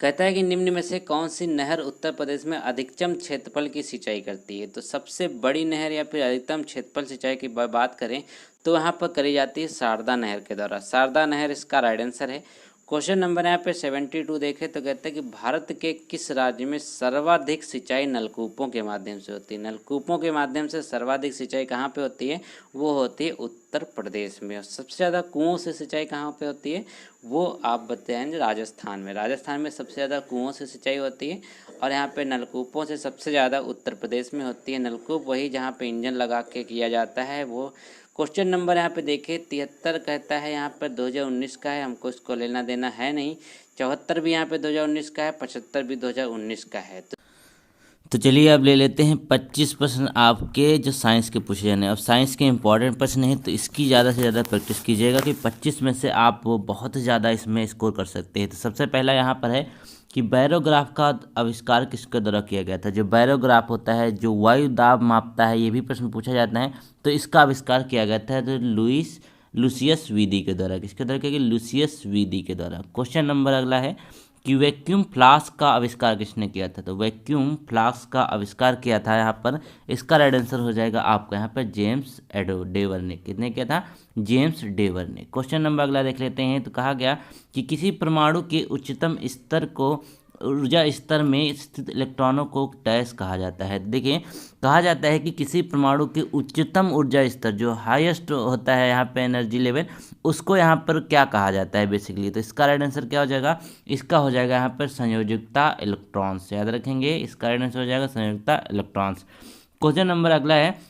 कहता है कि निम्न में से कौन सी नहर उत्तर प्रदेश में अधिकतम क्षेत्रफल की सिंचाई करती है। तो सबसे बड़ी नहर या फिर अधिकतम क्षेत्रफल सिंचाई की बात करें तो यहाँ पर करी जाती है शारदा नहर के द्वारा। शारदा नहर इसका राइट आंसर है। क्वेश्चन नंबर यहाँ पे 72 देखें तो कहते हैं कि भारत के किस राज्य में सर्वाधिक सिंचाई नलकूपों के माध्यम से होती है। नलकूपों के माध्यम से सर्वाधिक सिंचाई कहाँ पे होती है, वो होती है उत्तर प्रदेश में। और सबसे ज़्यादा कुओं से सिंचाई कहाँ पे होती है, वो आप बताएंगे राजस्थान में। राजस्थान में सबसे ज़्यादा कुओं से सिंचाई होती है और यहाँ पे नलकूपों से सबसे ज़्यादा उत्तर प्रदेश में होती है। नलकूप वही जहाँ पे इंजन लगा के किया जाता है वो। क्वेश्चन नंबर यहाँ पे देखिए 73 कहता है यहाँ पर 2019 का है, हमको इसको लेना देना है नहीं। 74 भी यहाँ पे 2019 का है, 75 भी 2019 का है। तो चलिए अब ले लेते हैं 25 प्रश्न आपके जो साइंस के पूछे जाने। अब साइंस के इंपॉर्टेंट प्रश्न हैं तो इसकी ज़्यादा से ज़्यादा प्रैक्टिस कीजिएगा कि 25 में से आप वो बहुत ज़्यादा इसमें स्कोर कर सकते हैं। तो सबसे पहला यहाँ पर है कि बैरोग्राफ का आविष्कार किसके द्वारा किया गया था। जो बैरोग्राफ होता है जो वायु दाब मापता है, ये भी प्रश्न पूछा जाता है, तो इसका आविष्कार किया गया था तो लुसियस विदी के द्वारा। किसके द्वारा किया गया, लुसियस विदी के द्वारा। क्वेश्चन नंबर अगला है कि वैक्यूम फ्लास्क का आविष्कार किसने किया था। तो वैक्यूम फ्लास्क का आविष्कार किया था यहाँ पर, इसका राइट आंसर हो जाएगा आपका यहाँ पर जेम्स डेवर ने। कितने किया था, जेम्स डेवर ने। क्वेश्चन नंबर अगला देख लेते हैं। तो कहा गया कि किसी परमाणु के उच्चतम स्तर को ऊर्जा स्तर में स्थित इलेक्ट्रॉनों को डैश कहा जाता है। देखिए कहा जाता है कि किसी परमाणु के उच्चतम ऊर्जा स्तर जो हाईएस्ट होता है यहाँ पे एनर्जी लेवल, उसको यहाँ पर क्या कहा जाता है बेसिकली। तो इसका राइट आंसर क्या हो जाएगा, इसका हो जाएगा यहाँ पर संयोजकता इलेक्ट्रॉन्स। याद रखेंगे इसका राइट आंसर हो जाएगा संयोजकता इलेक्ट्रॉन्स। क्वेश्चन नंबर अगला है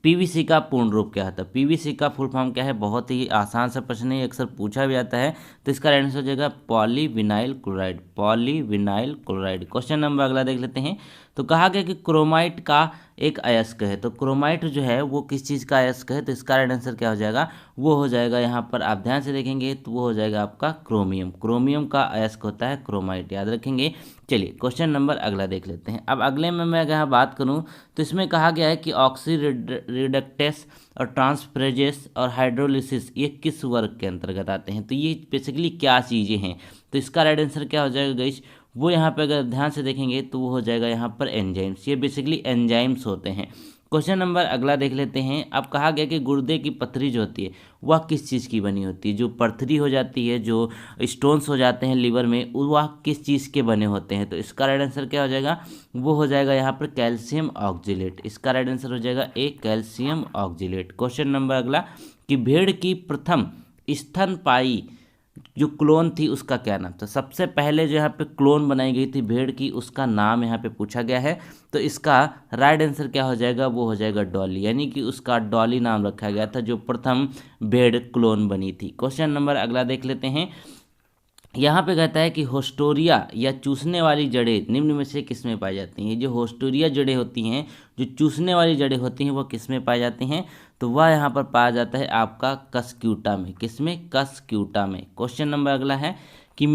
पीवीसी का पूर्ण रूप क्या होता है। पीवीसी का फुल फॉर्म क्या है, बहुत ही आसान सा प्रश्न है, अक्सर पूछा भी जाता है। तो इसका आंसर हो जाएगा polyvinyl chloride, polyvinyl chloride. Question number अगला देख लेते हैं। तो कहा गया कि क्रोमाइट का एक अयस्क है। तो क्रोमाइट जो है वो किस चीज़ का अयस्क है, तो इसका राइट आंसर क्या हो जाएगा, वो हो जाएगा यहाँ पर आप ध्यान से देखेंगे तो वो हो जाएगा आपका क्रोमियम। क्रोमियम का अयस्क होता है क्रोमाइट, याद रखेंगे। चलिए क्वेश्चन नंबर अगला देख लेते हैं। अब अगले में मैं यहाँ बात करूँ तो इसमें कहा गया है कि ऑक्सी रिडक्टेस और ट्रांसफरेजेस और हाइड्रोलिसिस ये किस वर्ग के अंतर्गत आते हैं। तो ये बेसिकली क्या चीज़ें हैं, तो इसका राइट आंसर क्या हो जाएगा गाइस, वो यहाँ पे अगर ध्यान से देखेंगे तो वो हो जाएगा यहाँ पर एंजाइम्स। ये बेसिकली एंजाइम्स होते हैं। क्वेश्चन नंबर अगला देख लेते हैं। अब कहा गया कि गुर्दे की पथरी जो होती है वह किस चीज़ की बनी होती है। जो पथरी हो जाती है, जो स्टोन्स हो जाते हैं लीवर में, वह किस चीज़ के बने होते हैं। तो इसका राइट आंसर क्या हो जाएगा, वो हो जाएगा यहाँ पर कैल्शियम ऑक्जिलेट। इसका राइट आंसर हो जाएगा एक कैल्शियम ऑक्जिलेट। क्वेश्चन नंबर अगला कि भेड़ की प्रथम स्तनपायी जो क्लोन थी उसका क्या नाम था। सबसे पहले जो यहाँ पे क्लोन बनाई गई थी भेड़ की, उसका नाम यहाँ पे पूछा गया है। तो इसका राइट आंसर क्या हो जाएगा, वो हो जाएगा डॉली, यानी कि उसका डॉली नाम रखा गया था जो प्रथम भेड़ क्लोन बनी थी। क्वेश्चन नंबर अगला देख लेते हैं। यहाँ पे कहता है कि होस्टोरिया या चूसने वाली जड़ें निम्न में से किस में पाई जाती हैं। जो होस्टोरिया जड़ें होती हैं, जो चूसने वाली जड़ें होती हैं, वो किस में पाई जाती हैं, तो वह यहाँ पर पाया जाता है आपका कस्क्यूटा में। किसमें, कस्क्यूटा में। क्वेश्चन नंबर अगला है कि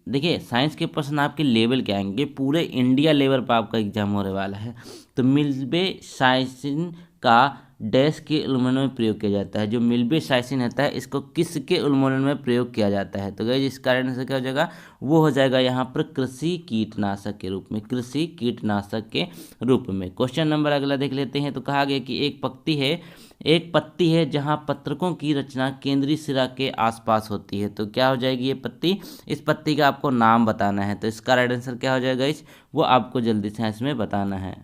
देखिए साइंस के प्रश्न आपके लेवल के आएंगे, पूरे इंडिया लेवल पर आपका एग्जाम होने वाला है। तो मिल्बे साइसिन का डैश के उन्मूलन में प्रयोग किया जाता है। जो मिल्बे साइसिन होता है इसको किसके उन्मूलन में प्रयोग किया जाता है। तो गाइस इसका कारण से क्या हो जाएगा, वो हो जाएगा यहाँ पर कृषि कीटनाशक के रूप में, कृषि कीटनाशक के रूप में। क्वेश्चन नंबर अगला देख लेते हैं। तो कहा गया कि एक पत्ती है जहाँ पत्रकों की रचना केंद्रीय सिरा के आसपास होती है। तो क्या हो जाएगी ये पत्ती, इस पत्ती का आपको नाम बताना है। तो इसका राइट आंसर क्या हो जाएगा, वो आपको जल्दी से इसमें बताना है।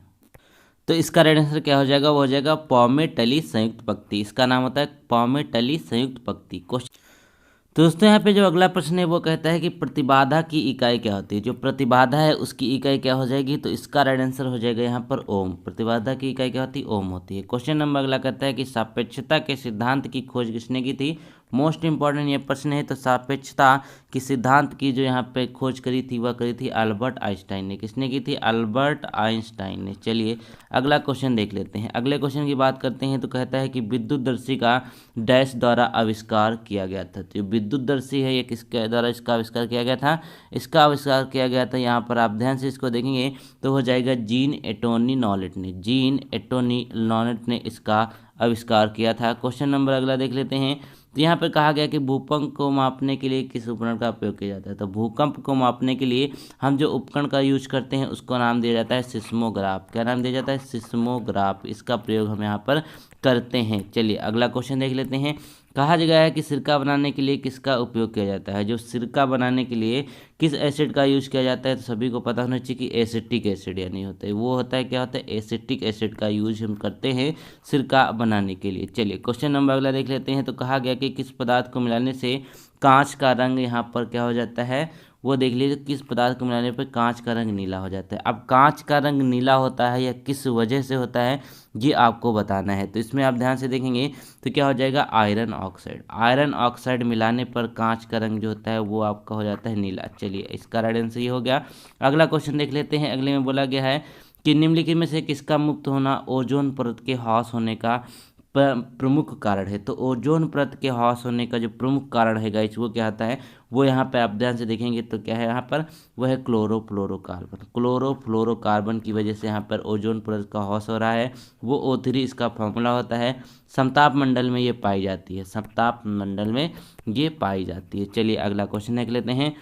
तो इसका राइट आंसर क्या हो जाएगा, वो हो जाएगा पॉमेटली संयुक्त पत्ती। इसका नाम होता है पॉमेटली संयुक्त पत्ती। क्वेश्चन तो दोस्तों यहाँ पे जो अगला प्रश्न है वो कहता है कि प्रतिबाधा की इकाई क्या होती है। जो प्रतिबाधा है उसकी इकाई क्या हो जाएगी, तो इसका राइट आंसर हो जाएगा यहाँ पर ओम। प्रतिबाधा की इकाई क्या होती है, ओम होती है। क्वेश्चन नंबर अगला कहता है कि सापेक्षता के सिद्धांत की खोज किसने की थी। मोस्ट इंपॉर्टेंट ये प्रश्न है। तो सापेक्षता की सिद्धांत की जो यहाँ पे खोज करी थी वह करी थी अल्बर्ट आइंस्टाइन ने। किसने की थी, अल्बर्ट आइंस्टाइन ने। चलिए अगला क्वेश्चन देख लेते हैं। अगले क्वेश्चन की बात करते हैं। तो कहता है कि विद्युतदर्शी का डैश द्वारा आविष्कार किया गया था। तो विद्युतदर्शी है ये किसके द्वारा इसका आविष्कार किया गया था, इसका आविष्कार किया गया था यहाँ पर आप ध्यान से इसको देखेंगे तो हो जाएगा जीन एंटोनी नॉलेट ने। जीन एंटोनी नॉलेट ने इसका आविष्कार किया था। क्वेश्चन नंबर अगला देख लेते हैं। तो यहाँ पर कहा गया कि भूकंप को मापने के लिए किस उपकरण का उपयोग किया जाता है। तो भूकंप को मापने के लिए हम जो उपकरण का यूज करते हैं उसको नाम दिया जाता है सिस्मोग्राफ। क्या नाम दिया जाता है? सिस्मोग्राफ। इसका प्रयोग हम यहाँ पर करते हैं। चलिए अगला क्वेश्चन देख लेते हैं। कहा गया है कि सिरका बनाने के लिए किसका उपयोग किया जाता है। जो सिरका बनाने के लिए किस एसिड का यूज किया जाता है, तो सभी को पता होना चाहिए कि एसिटिक एसिड यानी होता है, वो होता है क्या होता है? एसिटिक एसिड का यूज हम करते हैं सिरका बनाने के लिए। चलिए क्वेश्चन नंबर अगला देख लेते हैं। तो कहा गया कि किस पदार्थ को मिलाने से कांच का रंग यहाँ पर क्या हो जाता है, वो देख लीजिए। किस पदार्थ को मिलाने पर कांच का रंग नीला हो जाता है। अब कांच का रंग नीला होता है या किस वजह से होता है, ये आपको बताना है। तो इसमें आप ध्यान से देखेंगे तो क्या हो जाएगा? Iron oxide. आयरन ऑक्साइड मिलाने पर कांच का रंग जो होता है वो आपका हो जाता है नीला। चलिए इसका राइट आंसर ये हो गया। अगला क्वेश्चन देख लेते हैं। अगले में बोला गया है कि निम्नलिखित में से किसका मुक्त होना ओजोन परत के ह्रास होने का प्रमुख कारण है। तो ओजोन परत के ह्रास होने का जो प्रमुख कारण है गाइस, वो क्या होता है? वो यहाँ पे आप ध्यान से देखेंगे तो क्या है यहाँ पर? वो है क्लोरोफ्लोरोकार्बन। क्लोरोफ्लोरोकार्बन की वजह से यहाँ पर ओजोन परत का ह्रास हो रहा है। वो O3 इसका फॉर्मूला होता है। समताप मंडल में ये पाई जाती है। समताप मंडल में ये पाई जाती है। चलिए अगला क्वेश्चन देख लेते हैं।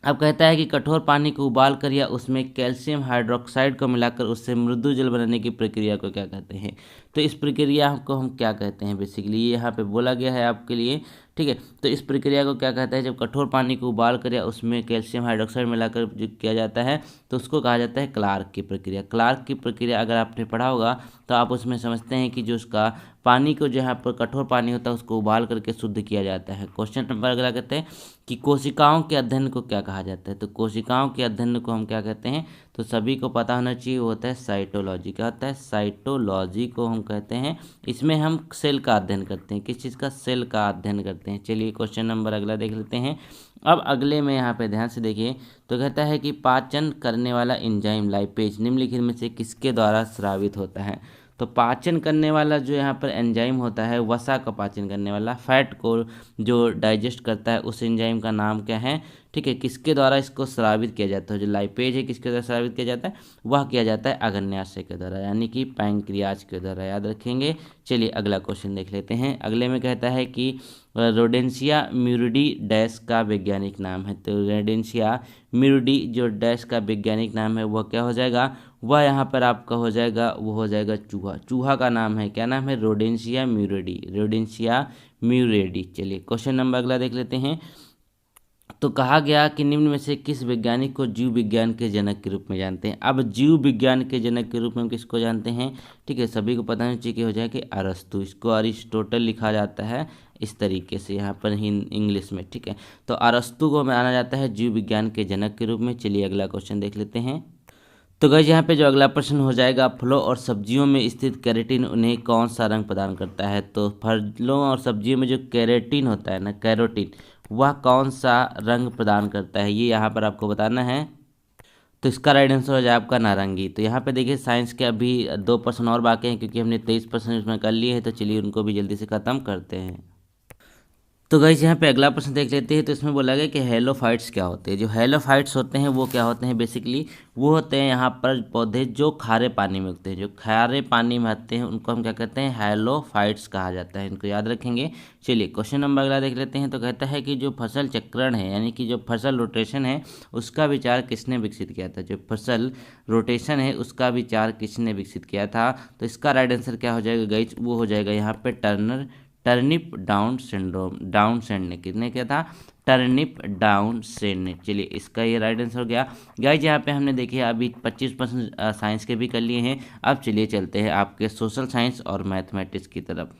अब कहता है कि कठोर पानी को उबाल कर या उसमें कैल्शियम हाइड्रोक्साइड को मिलाकर उससे मृदु जल बनाने की प्रक्रिया को क्या कहते हैं। तो इस प्रक्रिया को हम क्या कहते हैं, बेसिकली ये यहाँ पे बोला गया है आपके लिए, ठीक है। तो इस प्रक्रिया को क्या कहता है? जब कठोर पानी को उबाल कर या उसमें कैल्शियम हाइड्रोक्साइड मिलाकर जो किया जाता है तो उसको कहा जाता है क्लार्क की प्रक्रिया। क्लार्क की प्रक्रिया अगर आपने पढ़ा होगा तो आप उसमें समझते हैं कि जो उसका पानी को जो यहाँ पर कठोर पानी होता है उसको उबाल करके शुद्ध किया जाता है। क्वेश्चन नंबर अगला कहते हैं कि कोशिकाओं के अध्ययन को क्या कहा जाता है। तो कोशिकाओं के अध्ययन को हम क्या कहते हैं? तो सभी को पता होना चाहिए, वो होता है साइटोलॉजी। क्या होता है? साइटोलॉजी को हम कहते हैं। इसमें हम सेल का अध्ययन करते हैं। किस चीज़ का? सेल का अध्ययन करते हैं। चलिए क्वेश्चन नंबर अगला देख लेते हैं। अब अगले में यहाँ पे ध्यान से देखिए तो कहता है कि पाचन करने वाला एंजाइम लाइपेज निम्नलिखित में से किसके द्वारा स्रावित होता है। तो पाचन करने वाला जो यहाँ पर एंजाइम होता है, वसा का पाचन करने वाला, फैट को जो डाइजेस्ट करता है, उस एंजाइम का नाम क्या है, ठीक है। किसके द्वारा इसको स्रावित किया जाता है? जो लाइपेज है किसके द्वारा स्रावित किया जाता है? वह किया जाता है अग्न्याशय के द्वारा, यानी कि पैंक्रियाज के द्वारा, याद रखेंगे। चलिए अगला क्वेश्चन देख लेते हैं। अगले में कहता है कि रोडेंशिया म्यूरिडी डैश का वैज्ञानिक नाम है। तो रोडेंशिया म्यूरिडी जो डैश का वैज्ञानिक नाम है वह क्या हो जाएगा? वह यहाँ पर आपका हो जाएगा, वो हो जाएगा चूहा। चूहा का नाम है, क्या नाम है? रोडेंशिया म्यूरिडी। रोडेंशिया म्यूरिडी। चलिए क्वेश्चन नंबर अगला देख लेते हैं। तो कहा गया कि निम्न में से किस वैज्ञानिक को जीव विज्ञान के जनक के रूप में जानते हैं। अब जीव विज्ञान के जनक के रूप में किसको जानते हैं, ठीक है। सभी को पता होना चाहिए कि हो जाए कि अरस्तु। इसको अरिस्टोटल लिखा जाता है इस तरीके से यहाँ पर इंग्लिश में, ठीक है। तो अरस्तु को माना जाता है जीव विज्ञान के जनक के रूप में। चलिए अगला क्वेश्चन देख लेते हैं। तो गाइस यहाँ पे जो अगला प्रश्न हो जाएगा, फलों और सब्जियों में स्थित कैरोटीन उन्हें कौन सा रंग प्रदान करता है। तो फलों और सब्जियों में जो कैरोटीन होता है ना, कैरोटीन, वह कौन सा रंग प्रदान करता है, ये यहाँ पर आपको बताना है। तो इसका राइट आंसर हो जाए आपका नारंगी। तो यहाँ पे देखिए साइंस के अभी 2% और बाकी हैं, क्योंकि हमने 23% इसमें कर लिए हैं। तो चलिए उनको भी जल्दी से ख़त्म करते हैं। तो गाइस यहाँ पे अगला प्रश्न देख लेते हैं। तो इसमें बोला गया कि हेलोफाइट्स क्या होते हैं। जो हेलोफाइट्स होते हैं वो क्या होते हैं, बेसिकली वो होते हैं यहाँ पर पौधे जो खारे पानी में उगते हैं। जो खारे पानी में आते हैं उनको हम क्या कहते हैं? हेलोफाइट्स कहा जाता है। इनको याद रखेंगे। चलिए क्वेश्चन नंबर अगला देख लेते हैं। तो कहता है कि जो फसल चक्रण है, यानी कि जो फसल रोटेशन है, उसका विचार किसने विकसित किया था। जो फसल रोटेशन है उसका विचार किसने विकसित किया था। तो इसका राइट आंसर क्या हो जाएगा गाइस, वो हो जाएगा यहाँ पे turnip down syndrome. Down send ने किसने किया था? टर्निप डाउन सेंड ने। चलिए इसका ये राइट आंसर हो गया। गाइस यहाँ पे हमने देखिए अभी 25% साइंस के भी कर लिए हैं। अब चलिए चलते हैं आपके सोशल साइंस और मैथमेटिक्स की तरफ।